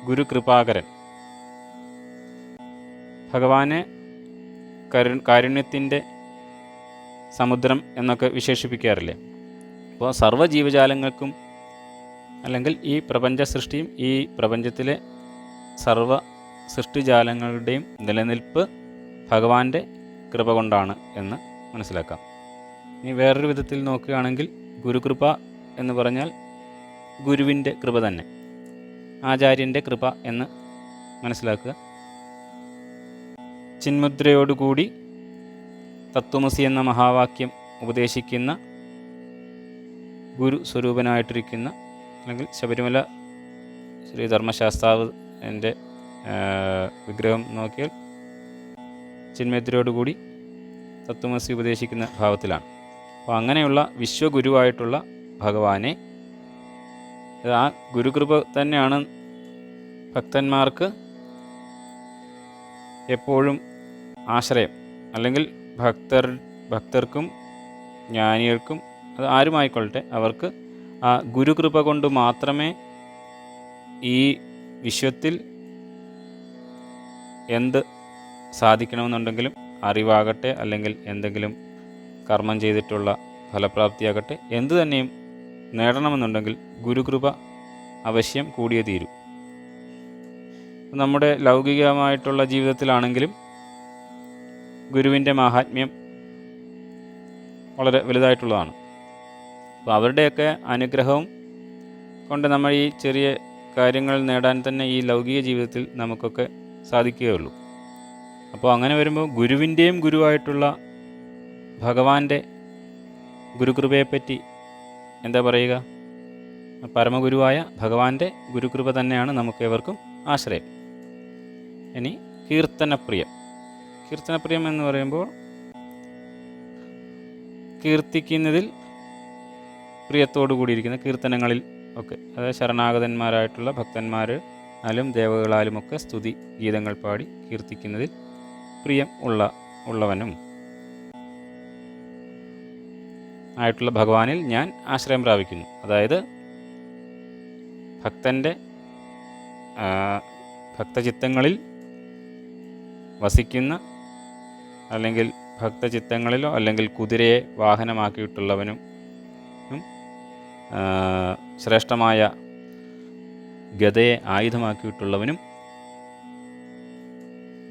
ഗുരുകൃപാകരൻ, ഭഗവാനെ കാരുണ്യത്തിൻ്റെ സമുദ്രം എന്നൊക്കെ വിശേഷിപ്പിക്കാറില്ലേ. അപ്പോൾ സർവ്വ ജീവജാലങ്ങൾക്കും അല്ലെങ്കിൽ ഈ പ്രപഞ്ച സൃഷ്ടിയും ഈ പ്രപഞ്ചത്തിലെ സർവ്വ സൃഷ്ടിജാലങ്ങളുടെയും നിലനിൽപ്പ് ഭഗവാന്റെ കൃപ കൊണ്ടാണ് എന്ന് മനസ്സിലാക്കാം. ഇനി വേറൊരു വിധത്തിൽ നോക്കുകയാണെങ്കിൽ ഗുരുകൃപ എന്ന് പറഞ്ഞാൽ ഗുരുവിൻ്റെ കൃപ തന്നെ, ആചാര്യൻ്റെ കൃപ എന്ന് മനസ്സിലാക്കുക. ചിന്മുദ്രയോടുകൂടി തത്വമസി എന്ന മഹാവാക്യം ഉപദേശിക്കുന്ന ഗുരു സ്വരൂപനായിട്ടിരിക്കുന്ന, അല്ലെങ്കിൽ ശബരിമല ശ്രീ ധർമ്മശാസ്താവ് എൻ്റെ വിഗ്രഹം നോക്കിയാൽ ചിന്മുദ്രയോടുകൂടി തത്വമസി ഉപദേശിക്കുന്ന ഭാവത്തിലാണ്. അപ്പോൾ അങ്ങനെയുള്ള വിശ്വഗുരുവായിട്ടുള്ള ഭഗവാനെ, ആ ഗുരുകൃപ തന്നെയാണ് ഭക്തന്മാർക്ക് എപ്പോഴും ആശ്രയം. അല്ലെങ്കിൽ ഭക്തർക്കും ജ്ഞാനികൾക്കും അത് ആരുമായിക്കൊള്ളട്ടെ, അവർക്ക് ആ ഗുരുകൃപ കൊണ്ട് മാത്രമേ ഈ വിശ്വത്തിൽ എന്ത് സാധിക്കണമെന്നുണ്ടെങ്കിലും, അറിവാകട്ടെ അല്ലെങ്കിൽ എന്തെങ്കിലും കർമ്മം ചെയ്തിട്ടുള്ള ഫലപ്രാപ്തിയാകട്ടെ, എന്തു തന്നെയും നേടണമെന്നുണ്ടെങ്കിൽ ഗുരുകൃപ അവശ്യം കൂടിയേ തീരൂ. നമ്മുടെ ലൗകികമായിട്ടുള്ള ജീവിതത്തിലാണെങ്കിലും ഗുരുവിൻ്റെ മാഹാത്മ്യം വളരെ വലുതായിട്ടുള്ളതാണ്. അപ്പോൾ അവരുടെയൊക്കെ അനുഗ്രഹവും കൊണ്ട് നമ്മൾ ഈ ചെറിയ കാര്യങ്ങൾ നേടാൻ തന്നെ ഈ ലൗകിക ജീവിതത്തിൽ നമുക്കൊക്കെ സാധിക്കുകയുള്ളൂ. അപ്പോൾ അങ്ങനെ വരുമ്പോൾ ഗുരുവിൻ്റെയും ഗുരുവായിട്ടുള്ള ഭഗവാന്റെ ഗുരുകൃപയെപ്പറ്റി എന്താ പറയുക? പരമഗുരുവായ ഭഗവാന്റെ ഗുരുകൃപ തന്നെയാണ് നമുക്കേവർക്കും ആശ്രയം. ഇനി കീർത്തനപ്രിയം. കീർത്തനപ്രിയം എന്ന് പറയുമ്പോൾ കീർത്തിക്കുന്നതിൽ പ്രിയത്തോടു കൂടിയിരിക്കുന്ന കീർത്തനങ്ങളിൽ ഒക്കെ, അതായത് ശരണാഗതന്മാരായിട്ടുള്ള ഭക്തന്മാരാലും ദേവകളാലുമൊക്കെ സ്തുതി ഗീതങ്ങൾ പാടി കീർത്തിക്കുന്നതിൽ പ്രിയം ഉള്ളവനും ആയിട്ടുള്ള ഭഗവാനിൽ ഞാൻ ആശ്രയം പ്രാപിക്കുന്നു. അതായത് ഭക്തചിത്തങ്ങളിൽ വസിക്കുന്ന, അല്ലെങ്കിൽ ഭക്തചിത്തങ്ങളിലോ അല്ലെങ്കിൽ കുതിരയെ വാഹനമാക്കിയിട്ടുള്ളവനും ശ്രേഷ്ഠമായ ഗദയെ ആയുധമാക്കിയിട്ടുള്ളവനും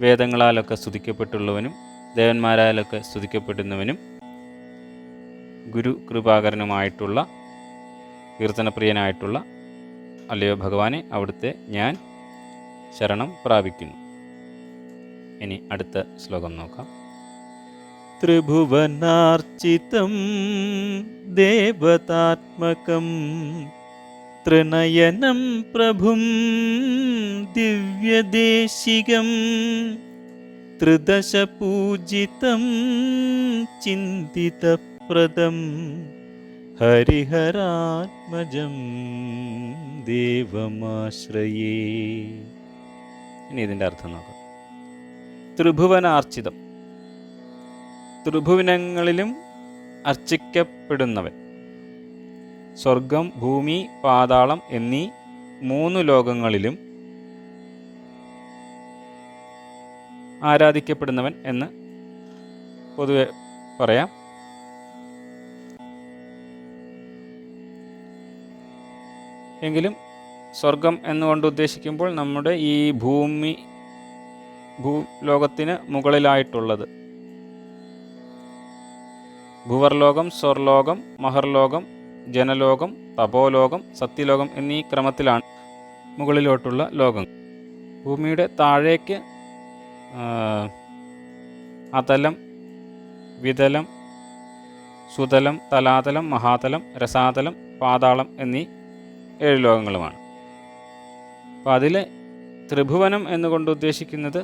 വേദങ്ങളാലൊക്കെ സ്തുതിക്കപ്പെട്ടുള്ളവനും ദേവന്മാരാലൊക്കെ സ്തുതിക്കപ്പെടുന്നവനും ഗുരു കൃപാകരനുമായിട്ടുള്ള കീർത്തനപ്രിയനായിട്ടുള്ള അല്ലയോ ഭഗവാനെ, അവിടുത്തെ ഞാൻ ശരണം പ്രാപിക്കുന്നു. ഇനി അടുത്ത ശ്ലോകം നോക്കാം. ത്രിഭുവനാർച്ചിതം ദേവതാത്മകം ത്രിനയനം പ്രഭും ദിവ്യദേശികം ത്രിദശപൂജിതം ചിന്തിതപ്രദം ഹരിഹരാത്മജം ദേവമാശ്രയേ. ഇനി ഇതിൻ്റെ അർത്ഥം നോക്കാം. ത്രിഭുവനാർച്ചിതം, ത്രിഭുവനങ്ങളിലും അർച്ചിക്കപ്പെടുന്നവൻ, സ്വർഗം, ഭൂമി, പാതാളം എന്നീ 3 ലോകങ്ങളിലും ആരാധിക്കപ്പെടുന്നവൻ എന്ന് പൊതുവെ പറയാം. എങ്കിലും സ്വർഗം എന്നുകൊണ്ട് ഉദ്ദേശിക്കുമ്പോൾ നമ്മുടെ ഈ ഭൂലോകത്തിന് മുകളിലായിട്ടുള്ളത്, ഭുവർലോകം, സ്വർലോകം, മഹർലോകം, ജനലോകം, തപോലോകം, സത്യലോകം എന്നീ ക്രമത്തിലാണ് മുകളിലോട്ടുള്ള ലോകം. ഭൂമിയുടെ താഴേക്ക് അതലം, വിതലം, സുതലം, തലാതലം, മഹാതലം, രസാതലം, പാതാളം എന്നീ 7 ലോകങ്ങളുമാണ്. അപ്പോൾ അതിൽ ത്രിഭുവനം എന്നുകൊണ്ട് ഉദ്ദേശിക്കുന്നത്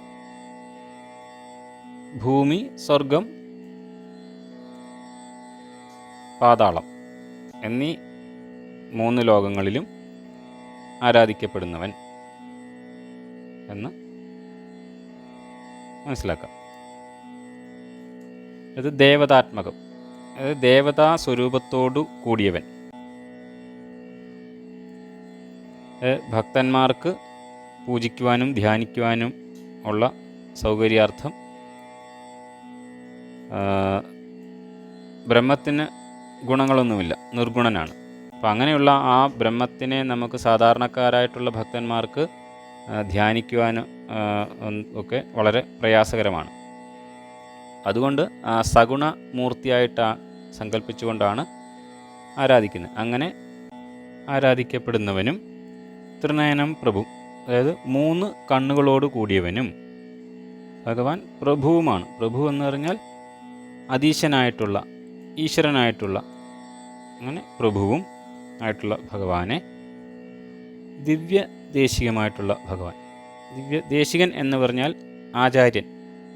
ഭൂമി, സ്വർഗം, പാതാളം എന്നീ 3 ലോകങ്ങളിലും ആരാധിക്കപ്പെടുന്നവൻ എന്ന് മനസ്സിലാക്കാം. ഇത് ദേവതാത്മകം അത് ദേവതാ സ്വരൂപത്തോടു കൂടിയവൻ. ഭക്തന്മാർക്ക് പൂജിക്കുവാനും ധ്യാനിക്കുവാനും ഉള്ള സൗകര്യാർത്ഥം ബ്രഹ്മത്തിന് ഗുണങ്ങളൊന്നുമില്ല, നിർഗുണനാണ്. അപ്പം അങ്ങനെയുള്ള ആ ബ്രഹ്മത്തിനെ നമുക്ക് സാധാരണക്കാരായിട്ടുള്ള ഭക്തന്മാർക്ക് ധ്യാനിക്കുവാനും ഒക്കെ വളരെ പ്രയാസകരമാണ്. അതുകൊണ്ട് ആ സഗുണ മൂർത്തിയായിട്ട് സങ്കല്പിച്ചുകൊണ്ടാണ് ആരാധിക്കുന്നത്. അങ്ങനെ ആരാധിക്കപ്പെടുന്നവനും ത്രിനയനം പ്രഭു, അതായത് 3 കണ്ണുകളോട് കൂടിയവനും ഭഗവാൻ പ്രഭുവുമാണ്. പ്രഭു എന്ന് പറഞ്ഞാൽ അതീശനായിട്ടുള്ള, ഈശ്വരനായിട്ടുള്ള, അങ്ങനെ പ്രഭുവും ആയിട്ടുള്ള ഭഗവാനെ ദിവ്യദേശികമായിട്ടുള്ള ഭഗവാൻ. ദിവ്യദേശികൻ എന്ന് പറഞ്ഞാൽ ആചാര്യൻ,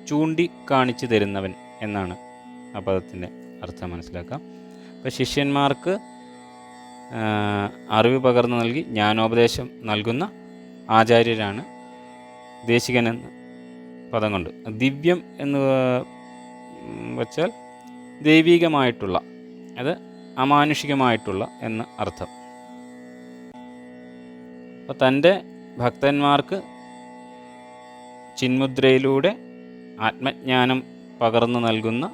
ചൂണ്ടിക്കാണിച്ചു തരുന്നവൻ എന്നാണ് ആ പദത്തിൻ്റെ അർത്ഥം മനസ്സിലാക്കാം. അപ്പോൾ ശിഷ്യന്മാർക്ക് അറിവ് പകർന്നു നൽകി ജ്ഞാനോപദേശം നൽകുന്ന ആചാര്യരാണ് ദേശികൻ എന്ന പദം കൊണ്ട്. ദിവ്യം എന്ന് വച്ചാൽ ദൈവികമായിട്ടുള്ള, അത് അമാനുഷികമായിട്ടുള്ള എന്ന് അർത്ഥം. അപ്പോൾ തൻ്റെ ഭക്തന്മാർക്ക് ചിന്മുദ്രയിലൂടെ ആത്മജ്ഞാനം പകർന്നു നൽകുന്ന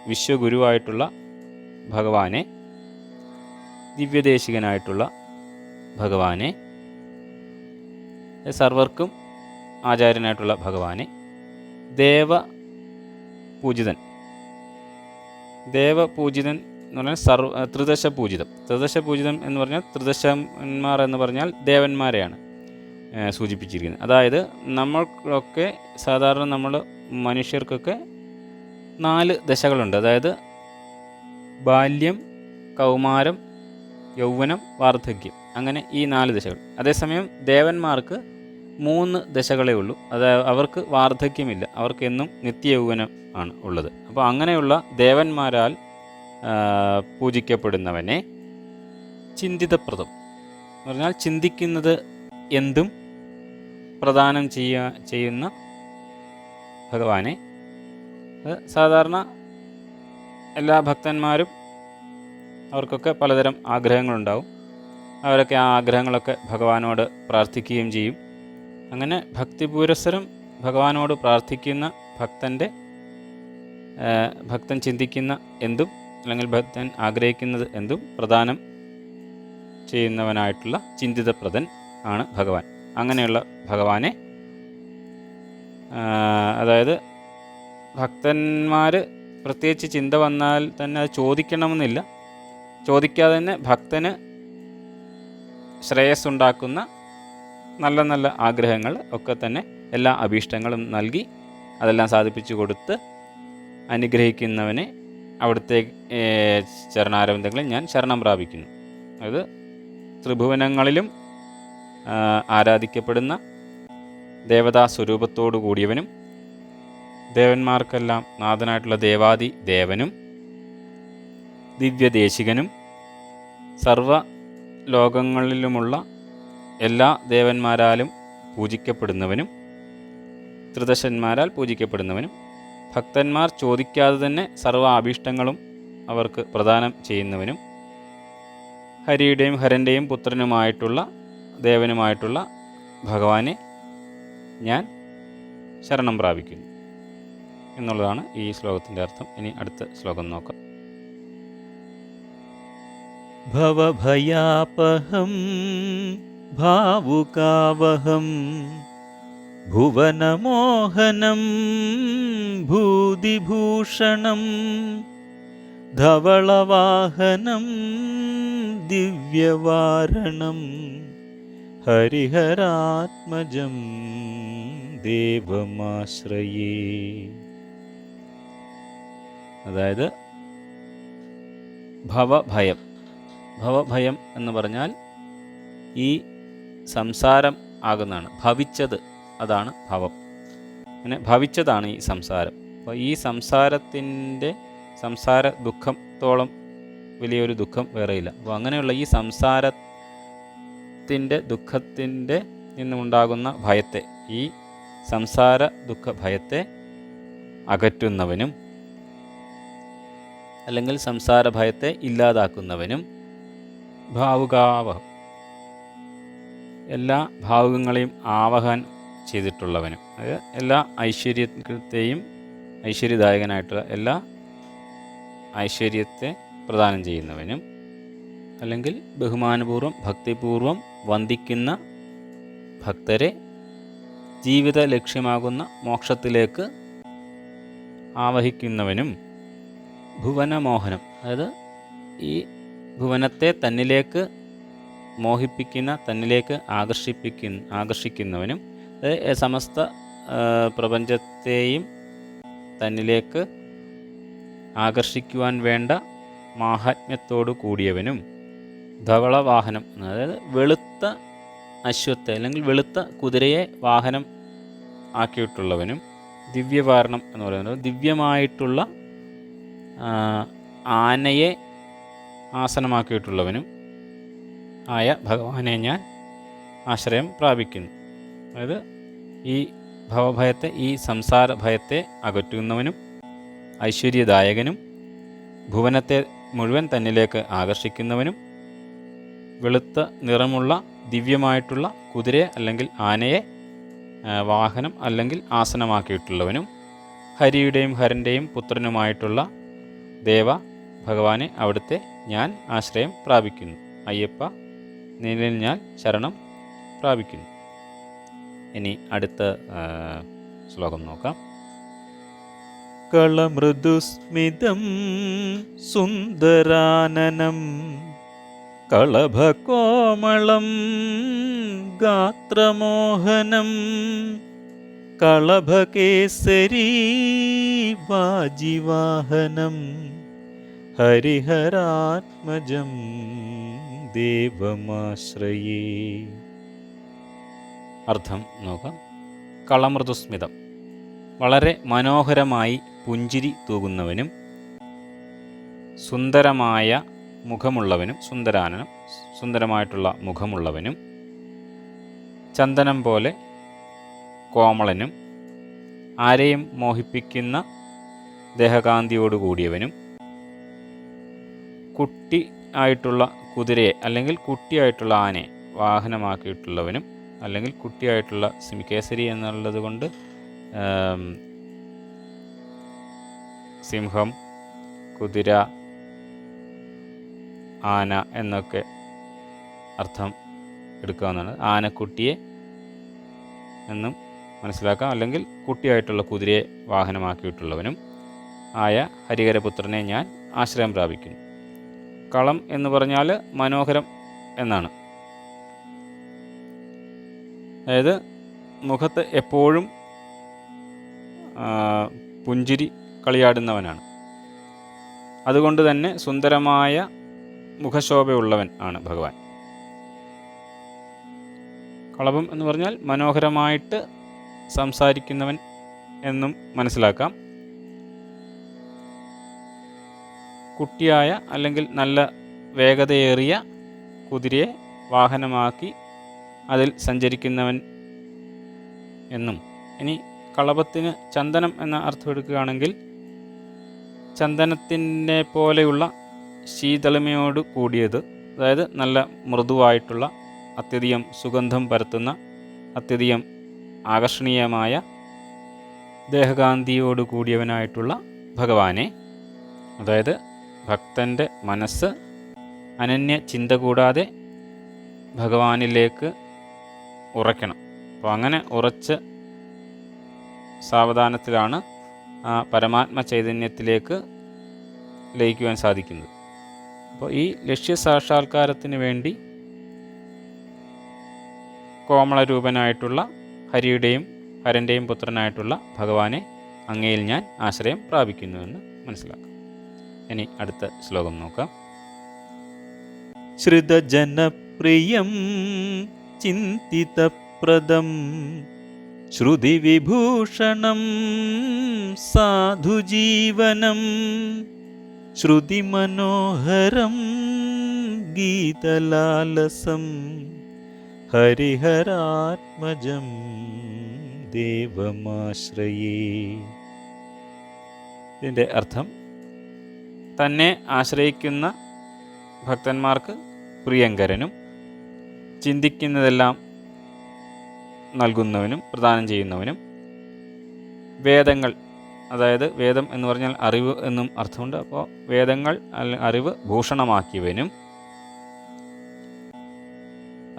വിശ്വഗുരുവായിട്ടുള്ള ഭഗവാനെ, ദിവ്യദേശികനായിട്ടുള്ള ഭഗവാനെ, സർവർക്കും ആചാര്യനായിട്ടുള്ള ഭഗവാനെ ദേവപൂജിതൻ. ദേവപൂജിതൻ എന്ന് പറഞ്ഞാൽ ത്രിദശ പൂജിതം. ത്രിദശ പൂജിതം എന്ന് പറഞ്ഞാൽ ത്രിദശന്മാർ എന്ന് പറഞ്ഞാൽ ദേവന്മാരെയാണ് സൂചിപ്പിച്ചിരിക്കുന്നത്. അതായത് നമ്മളൊക്കെ സാധാരണ നമ്മൾ മനുഷ്യർക്കൊക്കെ 4 ദശകളുണ്ട്. അതായത് ബാല്യം, കൗമാരം, യൗവനം, വാർദ്ധക്യം, അങ്ങനെ ഈ 4 ദശകൾ. അതേസമയം ദേവന്മാർക്ക് 3 ദശകളേ ഉള്ളൂ. അതായത് അവർക്ക് വാർദ്ധക്യമില്ല, അവർക്ക് എന്നും നിത്യയൗവനം ആണ് ഉള്ളത്. അപ്പോൾ അങ്ങനെയുള്ള ദേവന്മാരാൽ പൂജിക്കപ്പെടുന്നവനെ ചിന്തിതപ്രദം എന്ന് പറഞ്ഞാൽ ചിന്തിക്കുന്നത് എന്തും പ്രദാനം ചെയ്യുന്ന ഭഗവാനെ, സാധാരണ എല്ലാ ഭക്തന്മാരും അവർക്കൊക്കെ പലതരം ആഗ്രഹങ്ങളുണ്ടാവും. അവരൊക്കെ ആ ആഗ്രഹങ്ങളൊക്കെ ഭഗവാനോട് പ്രാർത്ഥിക്കുകയും ചെയ്യും. അങ്ങനെ ഭക്തിപുരസ്സരം ഭഗവാനോട് പ്രാർത്ഥിക്കുന്ന ഭക്തൻ ചിന്തിക്കുന്ന എന്തും, അല്ലെങ്കിൽ ഭക്തൻ ആഗ്രഹിക്കുന്നത് എന്തും പ്രദാനം ചെയ്യുന്നവനായിട്ടുള്ള ചിന്തിതപ്രദൻ ആണ് ഭഗവാൻ. അങ്ങനെയുള്ള ഭഗവാനെ, അതായത് ഭക്തന്മാർ പ്രത്യേകിച്ച് ചിന്ത വന്നാൽ തന്നെ അത് ചോദിക്കണമെന്നില്ല, ചോദിക്കാതെ തന്നെ ഭക്തന് ശ്രേയസ്സുണ്ടാക്കുന്ന നല്ല നല്ല ആഗ്രഹങ്ങൾ ഒക്കെ തന്നെ എല്ലാ അഭീഷ്ടങ്ങളും നൽകി അതെല്ലാം സാധിപ്പിച്ചു കൊടുത്ത് അനുഗ്രഹിക്കുന്നവനെ അവിടുത്തെ ചരണാരവിന്ദങ്ങളിൽ ഞാൻ ശരണം പ്രാപിക്കുന്നു. അത് ത്രിഭുവനങ്ങളിലും ആരാധിക്കപ്പെടുന്ന ദേവതാ സ്വരൂപത്തോടു കൂടിയവനും ദേവന്മാർക്കെല്ലാം നാഥനായിട്ടുള്ള ദേവാദി ദേവനും ദിവ്യദേശികനും സർവ ലോകങ്ങളിലുമുള്ള എല്ലാ ദേവന്മാരാലും പൂജിക്കപ്പെടുന്നവനും ത്രിദശന്മാരാൽ പൂജിക്കപ്പെടുന്നവനും ഭക്തന്മാർ ചോദിക്കാതെ തന്നെ സർവ്വ അഭീഷ്ടങ്ങളും അവർക്ക് പ്രദാനം ചെയ്യുന്നവനും ഹരിയുടെയും ഹരൻ്റെയും പുത്രനുമായിട്ടുള്ള ദേവനുമായിട്ടുള്ള ഭഗവാനെ ഞാൻ ശരണം പ്രാപിക്കുന്നു എന്നുള്ളതാണ് ഈ ശ്ലോകത്തിൻ്റെ അർത്ഥം. ഇനി അടുത്ത ശ്ലോകം നോക്കാം. ഭവഭയാപഹം ഭാവുകാവഹം ഭുവനമോഹനം ഭൂതിഭൂഷണം ധവളവാഹനം ദിവ്യവാരണം ഹരിഹരാത്മജം ദേവമാശ്രയേ. അതായത് ഭവഭയം. ഭവഭയം എന്ന് പറഞ്ഞാൽ ഈ സംസാരം ആകുന്നതാണ്. ഭവിച്ചത്, അതാണ് ഭവം. അങ്ങനെ ഭവിച്ചതാണ് ഈ സംസാരം. അപ്പോൾ ഈ സംസാര ദുഃഖത്തോളം വലിയൊരു ദുഃഖം വേറെയില്ല. അപ്പോൾ അങ്ങനെയുള്ള ഈ സംസാരത്തിൻ്റെ ദുഃഖത്തിൻ്റെ നിന്നുണ്ടാകുന്ന ഭയത്തെ, ഈ സംസാര ദുഃഖ ഭയത്തെ അകറ്റുന്നവനും അല്ലെങ്കിൽ സംസാര ഭയത്തെ ഇല്ലാതാക്കുന്നവനും. ഭാവുകാവഹം, എല്ലാ ഭാവുകങ്ങളെയും ആവഹൻ ചെയ്തിട്ടുള്ളവനും, അതായത് എല്ലാ ഐശ്വര്യത്തെയും ഐശ്വര്യദായകനായിട്ടുള്ള എല്ലാ ഐശ്വര്യത്തെ പ്രദാനം ചെയ്യുന്നവനും, അല്ലെങ്കിൽ ബഹുമാനപൂർവ്വം ഭക്തിപൂർവം വന്ദിക്കുന്ന ഭക്തരെ ജീവിത ലക്ഷ്യമാകുന്ന മോക്ഷത്തിലേക്ക് ആവഹിക്കുന്നവനും. ഭുവനമോഹനം, അതായത് ഈ ഭുവനത്തെ തന്നിലേക്ക് മോഹിപ്പിക്കുന്ന, തന്നിലേക്ക് ആകർഷിക്കുന്നവനും, അതായത് സമസ്ത പ്രപഞ്ചത്തെയും തന്നിലേക്ക് ആകർഷിക്കുവാൻ വേണ്ട മാഹാത്മ്യത്തോടു കൂടിയവനും. ധവളവാഹനം, അതായത് വെളുത്ത അശ്വത്തെ അല്ലെങ്കിൽ വെളുത്ത കുതിരയെ വാഹനം ആക്കിയിട്ടുള്ളവനും. ദിവ്യവാരണം എന്ന് പറയുന്നത് ദിവ്യമായിട്ടുള്ള ആനയെ ആസനമാക്കിയിട്ടുള്ളവനും ആയ ഭഗവാനെ ഞാൻ ആശ്രയം പ്രാപിക്കുന്നു. അതായത് ഈ ഭവഭയത്തെ, ഈ സംസാര ഭയത്തെ അകറ്റുന്നവനും ഐശ്വര്യദായകനും ഭുവനത്തെ മുഴുവൻ തന്നിലേക്ക് ആകർഷിക്കുന്നവനും വെളുത്ത നിറമുള്ള ദിവ്യമായിട്ടുള്ള കുതിരയെ അല്ലെങ്കിൽ ആനയെ വാഹനം അല്ലെങ്കിൽ ആസനമാക്കിയിട്ടുള്ളവനും ഹരിയുടെയും ഹരൻ്റെയും പുത്രനുമായിട്ടുള്ള ദേവ ഭഗവാനെ അവിടുത്തെ ഞാൻ ആശ്രയം പ്രാപിക്കുന്നു. അയ്യപ്പ, നിന്നിൽ ഞാൻ ശരണം പ്രാപിക്കുന്നു. ഇനി അടുത്ത ശ്ലോകം നോക്കാം. കളമൃദുസ്മിതം സുന്ദരാനനം കളഭകോമളം ഗാത്രമോഹനം കളഭകേസരീ വാജിവാഹനം ഹരിഹരാത്മജം ദേവമാശ്രയേ. അർത്ഥം നോക്കാം. കളമൃദുസ്മിതം, വളരെ മനോഹരമായി പുഞ്ചിരി തൂകുന്നവനും സുന്ദരമായ മുഖമുള്ളവനും, സുന്ദരാനനം സുന്ദരമായിട്ടുള്ള മുഖമുള്ളവനും ചന്ദനം പോലെ കോമളനും ആരെയും മോഹിപ്പിക്കുന്ന ദേഹകാന്തിയോടുകൂടിയവനും കുട്ടി ആയിട്ടുള്ള കുതിരയെ അല്ലെങ്കിൽ കുട്ടിയായിട്ടുള്ള ആനയെ വാഹനമാക്കിയിട്ടുള്ളവനും, അല്ലെങ്കിൽ കുട്ടിയായിട്ടുള്ള കേസരി എന്നുള്ളത് കൊണ്ട് സിംഹം, കുതിര, ആന എന്നൊക്കെ അർത്ഥം എടുക്കാവുന്നതാണ്. ആനക്കുട്ടിയെ എന്നും മനസ്സിലാക്കാം, അല്ലെങ്കിൽ കുട്ടിയായിട്ടുള്ള കുതിരയെ വാഹനമാക്കിയിട്ടുള്ളവനും ആയ ഹരിഹരപുത്രനെ ഞാൻ ആശ്രയം പ്രാപിക്കുന്നു. കളം എന്ന് പറഞ്ഞാൽ മനോഹരം എന്നാണ്. അതായത് മുഖത്ത് എപ്പോഴും പുഞ്ചിരി കളിയാടുന്നവനാണ്. അതുകൊണ്ട് തന്നെ സുന്ദരമായ മുഖശോഭയുള്ളവൻ ആണ് ഭഗവാൻ. കളഭം എന്ന് പറഞ്ഞാൽ മനോഹരമായിട്ട് സംസാരിക്കുന്നവൻ എന്നും മനസ്സിലാക്കാം. കുട്ടിയായ അല്ലെങ്കിൽ നല്ല വേഗതയേറിയ കുതിരയെ വാഹനമാക്കി അതിൽ സഞ്ചരിക്കുന്നവൻ എന്നും. ഇനി കളഭത്തിന് ചന്ദനം എന്ന അർത്ഥം എടുക്കുകയാണെങ്കിൽ ചന്ദനത്തിനെ പോലെയുള്ള ശീതളമയോട് കൂടിയത്, അതായത് നല്ല മൃദുവായിട്ടുള്ള, അത്യധികം സുഗന്ധം പരത്തുന്ന, അത്യധികം ആകർഷണീയമായ ദേഹകാന്തിയോട് കൂടിയവനായിട്ടുള്ള ഭഗവാനെ, അതായത് ഭക്തൻ്റെ മനസ്സ് അനന്യ ചിന്ത കൂടാതെ ഭഗവാനിലേക്ക് ഉറയ്ക്കണം. അപ്പോൾ അങ്ങനെ ഉറച്ച സാവധാനത്തിലാണ് ആ പരമാത്മ ചൈതന്യത്തിലേക്ക് ലയിക്കുവാൻ സാധിക്കുന്നത്. അപ്പോൾ ഈ ലക്ഷ്യസാക്ഷാത്കാരത്തിന് വേണ്ടി കോമളരൂപനായിട്ടുള്ള ഹരിയുടെയും ഹരൻ്റെയും പുത്രനായിട്ടുള്ള ഭഗവാനെ അങ്ങയിൽ ഞാൻ ആശ്രയം പ്രാപിക്കുന്നുവെന്ന് മനസ്സിലാക്കാം. ഇനി അടുത്ത ശ്ലോകം നോക്കാം. ശ്രുതജനപ്രിയം ചിന്തിതപ്രദം ശ്രുതിവിഭൂഷണം സാധുജീവനം ശ്രുതിമനോഹരം ഗീതലാലസം ഹരിഹരാത്മജം ദേവമാശ്രയേ. ഇതിൻ്റെ അർത്ഥം തന്നെ ആശ്രയിക്കുന്ന ഭക്തന്മാർക്ക് പ്രിയങ്കരനും ചിന്തിക്കുന്നതെല്ലാം നൽകുന്നവനും പ്രദാനം ചെയ്യുന്നവനും വേദങ്ങൾ, അതായത് വേദം എന്ന് പറഞ്ഞാൽ അറിവ് എന്നും അർത്ഥമുണ്ട്. അപ്പോൾ വേദങ്ങൾ അറിവ് ഭൂഷണമാക്കിയവനും,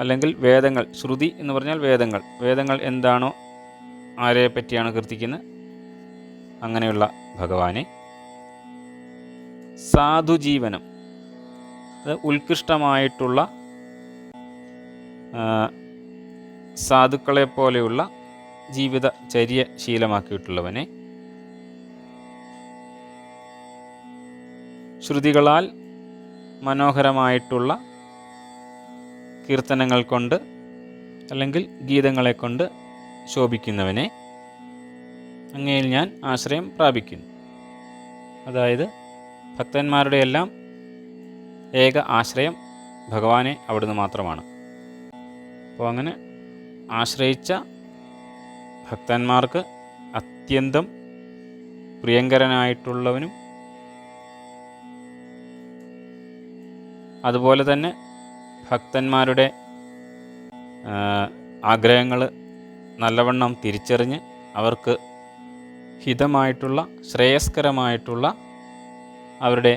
അല്ലെങ്കിൽ വേദങ്ങൾ, ശ്രുതി എന്ന് പറഞ്ഞാൽ വേദങ്ങൾ, വേദങ്ങൾ എന്താണോ ആരെ പറ്റിയാണ് കീർത്തിക്കുന്നത് അങ്ങനെയുള്ള ഭഗവാനെ, സാധുജീവനം, അത് ഉത്കൃഷ്ടമായിട്ടുള്ള സാധുക്കളെ പോലെയുള്ള ജീവിതചര്യ ശീലമാക്കിയിട്ടുള്ളവനെ, ശ്രുതികളാൽ മനോഹരമായിട്ടുള്ള കീർത്തനങ്ങൾ കൊണ്ട് അല്ലെങ്കിൽ ഗീതങ്ങളെ കൊണ്ട് ശോഭിക്കുന്നവനെ അങ്ങയിൽ ഞാൻ ആശ്രയം പ്രാപിക്കുന്നു. അതായത് ഭക്തന്മാരുടെ എല്ലാം ഏക ആശ്രയം ഭഗവാനെ അവിടുന്ന് മാത്രമാണ്. അപ്പോൾ അങ്ങനെ ആശ്രയിച്ച ഭക്തന്മാർക്ക് അത്യന്തം പ്രിയങ്കരനായിട്ടുള്ളവനും അതുപോലെ തന്നെ ഭക്തന്മാരുടെ ആഗ്രഹങ്ങൾ നല്ലവണ്ണം തിരിച്ചറിഞ്ഞ് അവർക്ക് ഹിതമായിട്ടുള്ള ശ്രേയസ്കരമായിട്ടുള്ള അവരുടെ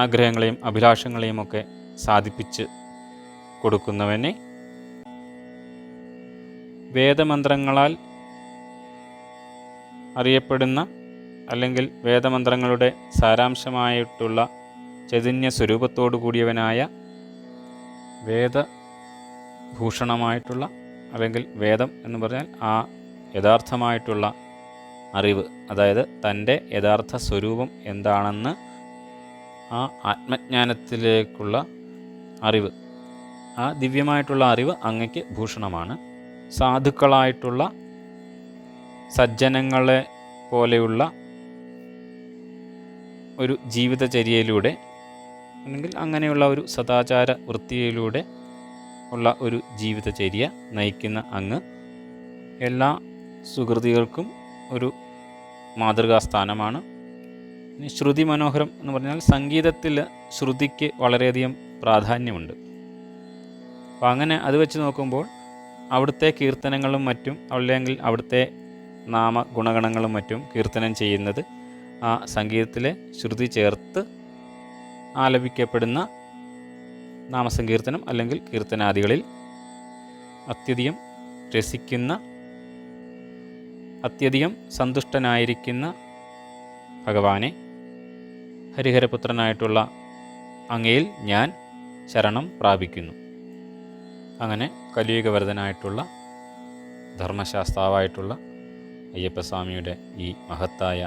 ആഗ്രഹങ്ങളെയും അഭിലാഷങ്ങളെയും ഒക്കെ സാധിപ്പിച്ച് കൊടുക്കുന്നവനെ, വേദമന്ത്രങ്ങളാൽ അറിയപ്പെടുന്ന അല്ലെങ്കിൽ വേദമന്ത്രങ്ങളുടെ സാരാംശമായിട്ടുള്ള ചൈതന്യ സ്വരൂപത്തോടു കൂടിയവനായ വേദഭൂഷണമായിട്ടുള്ള, അല്ലെങ്കിൽ വേദം എന്ന് പറഞ്ഞാൽ ആ യഥാർത്ഥമായിട്ടുള്ള അറിവ്, അതായത് തൻ്റെ യഥാർത്ഥ സ്വരൂപം എന്താണെന്ന് ആ ആത്മജ്ഞാനത്തിലേക്കുള്ള അറിവ്, ആ ദിവ്യമായിട്ടുള്ള അറിവ് അങ്ങയ്ക്ക് ഭൂഷണമാണ്. സാധുക്കളായിട്ടുള്ള സജ്ജനങ്ങളെ പോലെയുള്ള ഒരു ജീവിതചര്യയിലൂടെ, അല്ലെങ്കിൽ അങ്ങനെയുള്ള ഒരു സദാചാര വൃത്തിയിലൂടെ ഉള്ള ഒരു ജീവിതചര്യ നയിക്കുന്ന അങ്ങ് എല്ലാ സുഹൃതികൾക്കും ഒരു മാതൃകാസ്ഥാനമാണ്. ഇനി ശ്രുതി മനോഹരം എന്ന് പറഞ്ഞാൽ സംഗീതത്തിൽ ശ്രുതിക്ക് വളരെയധികം പ്രാധാന്യമുണ്ട്. അപ്പോൾ അങ്ങനെ അത് വെച്ച് നോക്കുമ്പോൾ അവിടുത്തെ കീർത്തനങ്ങളും മറ്റും, അല്ലെങ്കിൽ അവിടുത്തെ നാമഗുണഗണങ്ങളും മറ്റും കീർത്തനം ചെയ്യുന്നത് ആ സംഗീതത്തിലെ ശ്രുതി ചേർത്ത് ആലപിക്കപ്പെടുന്ന നാമസങ്കീർത്തനം അല്ലെങ്കിൽ കീർത്തനാദികളിൽ അത്യധികം രസിക്കുന്ന, അത്യധികം സന്തുഷ്ടനായിരിക്കുന്ന ഭഗവാനെ, ഹരിഹരപുത്രനായിട്ടുള്ള അങ്ങയിൽ ഞാൻ ശരണം പ്രാപിക്കുന്നു. അങ്ങനെ കലിയുഗവരദനായിട്ടുള്ള ധർമ്മശാസ്താവായിട്ടുള്ള അയ്യപ്പസ്വാമിയുടെ ഈ മഹത്തായ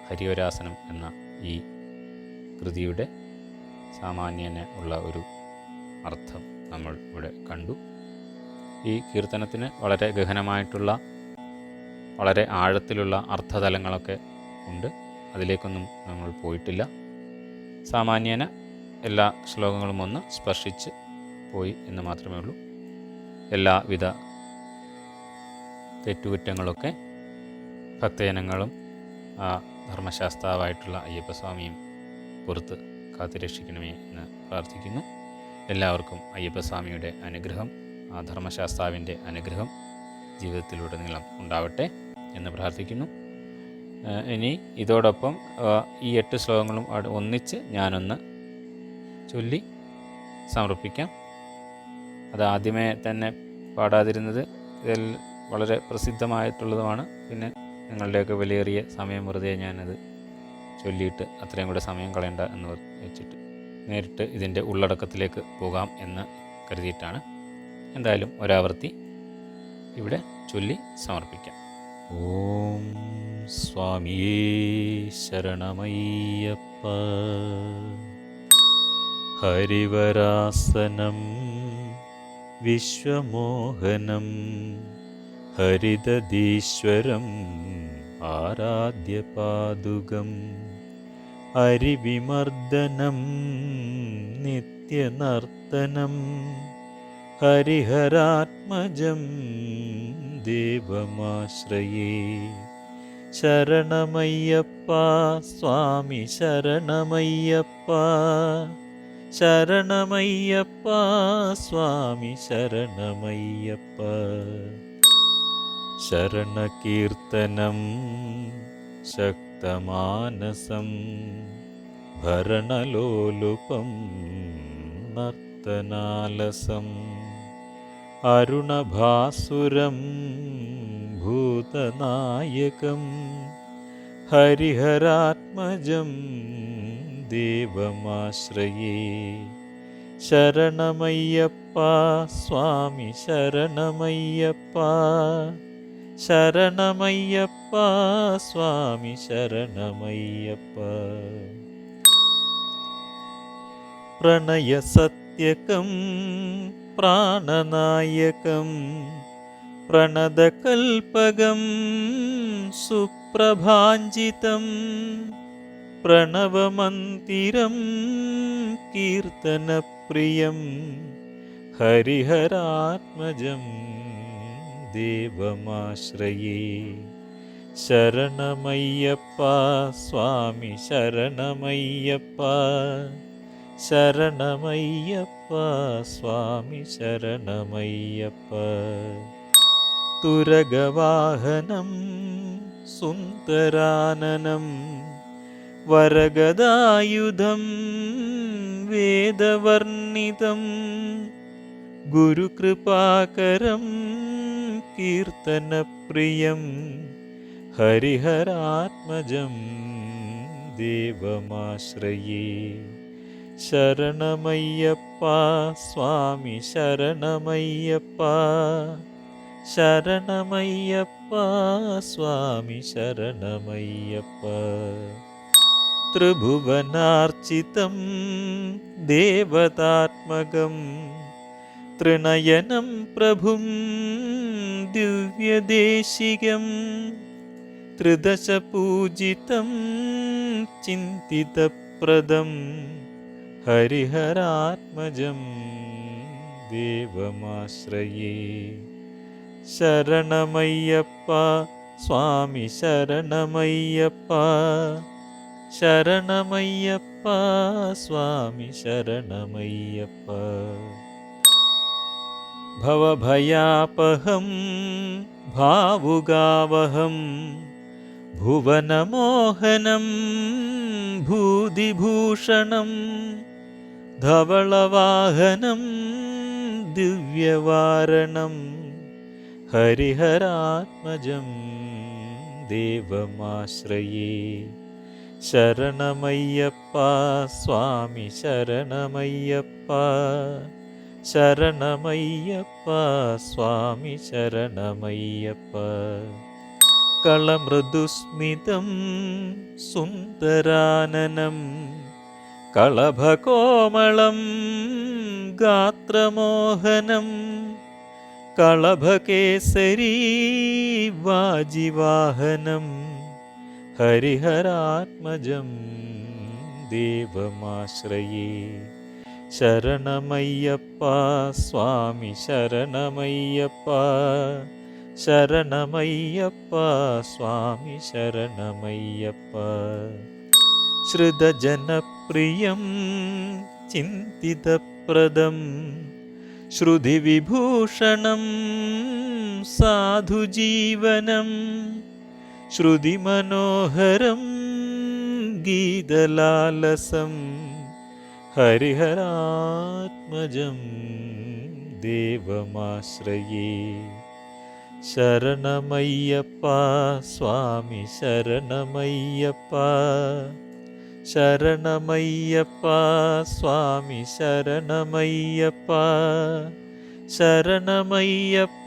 ഹരിവരാസനം എന്ന ഈ കൃതിയുടെ സാമാന്യേന ഉള്ള ഒരു അർത്ഥം നമ്മൾ ഇവിടെ കണ്ടു. ഈ കീർത്തനത്തിന് വളരെ ഗഹനമായിട്ടുള്ള, വളരെ ആഴത്തിലുള്ള അർത്ഥതലങ്ങളൊക്കെ ഉണ്ട്. അതിലേക്കൊന്നും നമ്മൾ പോയിട്ടില്ല. സാമാന്യേന എല്ലാ ശ്ലോകങ്ങളും ഒന്ന് സ്പർശിച്ച് പോയി എന്ന് മാത്രമേ ഉള്ളൂ. എല്ലാവിധ തെറ്റുകുറ്റങ്ങളൊക്കെ ഭക്തജനങ്ങളും ആ ധർമ്മശാസ്താവായിട്ടുള്ള അയ്യപ്പസ്വാമിയും പുറത്ത് കാത്തുരക്ഷിക്കണമേ എന്ന് പ്രാർത്ഥിക്കുന്നു. എല്ലാവർക്കും അയ്യപ്പസ്വാമിയുടെ അനുഗ്രഹം, ആ ധർമ്മശാസ്താവിൻ്റെ അനുഗ്രഹം ജീവിതത്തിലുടനീളം ഉണ്ടാവട്ടെ എന്ന് പ്രാർത്ഥിക്കുന്നു. ഇനി ഇതോടൊപ്പം ഈ 8 ശ്ലോകങ്ങളും ഒന്നിച്ച് ഞാനൊന്ന് ചൊല്ലി സമർപ്പിക്കാം. അത് ആദ്യമേ തന്നെ പാടാതിരുന്നത് ഇതിൽ വളരെ പ്രസിദ്ധമായിട്ടുള്ളതുമാണ്. പിന്നെ നിങ്ങളുടെയൊക്കെ വിലയേറിയ സമയം വെറുതെ ഞാനത് ചൊല്ലിയിട്ട് അത്രയും കൂടെ സമയം കളയണ്ട എന്ന് വെച്ചിട്ട് നേരിട്ട് ഇതിൻ്റെ ഉള്ളടക്കത്തിലേക്ക് പോകാം എന്ന് കരുതിയിട്ടാണ്. എന്തായാലും ഒരാവർത്തി ഇവിടെ ചൊല്ലി സമർപ്പിക്കാം. ഓം സ്വാമിയേ ശരണമയ്യപ്പ. ഹരിവരാസനം വിശ്വമോഹനം ഹരിദധീശ്വരം ആരാധ്യപാദുകം ഹരിവിമർദ്ദനം നിത്യനർത്തനം ഹരിഹരാത്മജം ദേവമാശ്രയേ. ശരണമയ്യപ്പ സ്വാമി ശരണമയ്യപ്പ, ശരണമയ്യപ്പ സ്വാമി ശരണമയ്യപ്പ. ശരണകീർത്തനം ശക്തമാനസം ഭരണലോലുപം നർത്തനാലസം അരുണഭാസുരം ഭൂതനായകം ഹരിഹരാത്മജം ദേവമാശ്രയേ. ശരണമയ്യപ്പ സ്വാമി ശരണമയ്യപ്പ, ശരണമയ്യപ്പ സ്വാമി ശരണമയ്യപ്പ. പ്രണയസത്യകം പ്രാണനായകം പ്രണതകൽപകം സുപ്രഭാഞ്ജിതം പ്രണവമന്ദിരം കീർത്തനപ്രിയം ഹരിഹരാത്മജം ദേവമാശ്രയേ. ശരണമയ്യപ്പ സ്വാമി ശരണമയ്യപ്പ, ശരണമയ്യപ്പ സ്വാമി ശരണമയ്യപ്പ. തുരഗവാഹനം സുന്ദരാനനം വരഗദായുധം വേദവർണിതം ഗുരുകൃപാകരം കീർത്തനപ്രിയം ഹരിഹരാത്മജം ദേവമാശ്രയേ. ശരണമയ്യപ്പ സ്വാമി ശരണമയ്യപ്പ, ശരണമയ്യപ്പ സ്വാമി ശരണമയ്യപ്പ. ത്രിഭുവനാർച്ചിതം ദേവതാത്മകം ത്രിനയനം പ്രഭും ദിവ്യദേശികം ത്രിദശപൂജിതം ചിന്തിതപ്രദം ഹരിഹരാത്മജം ദേവമാശ്രയേ. ശരണമയ്യപ്പ സ്വാമി ശരണമയ്യപ്പ, ശരണമയ്യപ്പ സ്വാമി ശരണമയ്യപ്പ. ഭവഭയാപഹം ഭാവുകാവഹം ഭുവനമോഹനം ഭൂതിഭൂഷണം ധവളവാഹനം ദിവ്യവാരണം ഹരിഹരാത്മജം ദേവമാശ്രയേ. ശരണമയ്യപ്പ സ്വാമി ശരണമയ്യപ്പ, ശരണമയ്യപ്പ സ്വാമി ശരണമയ്യപ്പ. കളമൃദുസ്മിതം സുന്ദരാനനം കളഭകോമളം ഗാത്രമോഹനം കളഭകേസരീ വാജിവാഹനം ഹരിഹരാത്മജം ദേവമാശ്രയേ. ശരണമയ്യപ്പ സ്വാമി ശരണമയ്യപ്പ, ശരണമയ്യപ്പ സ്വാമി ശരണമയ്യപ്പ. ശ്രുതജനപ്രിയം ചിന്തിതപ്രദം ശ്രുതിവിഭൂഷണം സാധുജീവനം ശ്രുതിമനോഹരം ഗീതലാലസം ഹരിഹരാത്മജം ദേവമാശ്രയേ. ശരണമയ്യപ്പ സ്വാമി ശരണമയ്യപ്പ, ശരണമയ്യപ്പ സ്വാമി ശരണമയ്യപ്പ, ശരണമയ്യപ്പ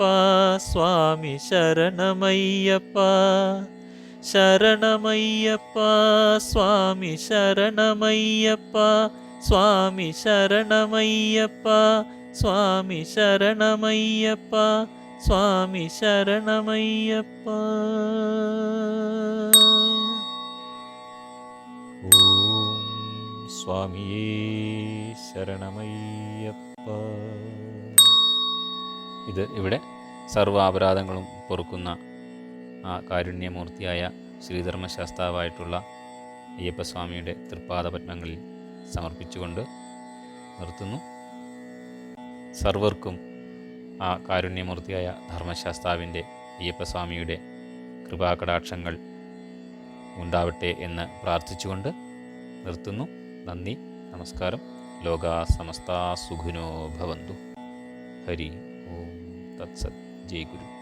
സ്വാമി ശരണമയ്യപ്പ, ശരണമയ്യപ്പ സ്വാമി ശരണമയ്യപ്പ, സ്വാമി ശരണമയ്യപ്പ, സ്വാമി ശരണമയ്യപ്പ, സ്വാമി ശരണമയ്യപ്പ. ഓം സ്വാമിയേ ശരണമയ്യപ്പ. ഇത് ഇവിടെ സർവ്വ അപരാധങ്ങളും പൊറുക്കുന്ന ആ കാരുണ്യമൂർത്തിയായ ശ്രീധർമ്മശാസ്താവായിട്ടുള്ള അയ്യപ്പസ്വാമിയുടെ തൃപ്പാദപത്മങ്ങളിൽ സമർപ്പിച്ചുകൊണ്ട് നിർത്തുന്നു. സർവർക്കും ആ കാരുണ്യമൂർത്തിയായ ധർമ്മശാസ്താവിൻ്റെ അയ്യപ്പസ്വാമിയുടെ കൃപാകടാക്ഷങ്ങൾ ഉണ്ടാവട്ടെ എന്ന് പ്രാർത്ഥിച്ചുകൊണ്ട് നിർത്തുന്നു. നന്ദി, നമസ്കാരം. ലോകാ സമസ്താ സുഖിനോ ഭവന്തു. ഹരി ഓം തത്സത്. ജയ് ഗുരു.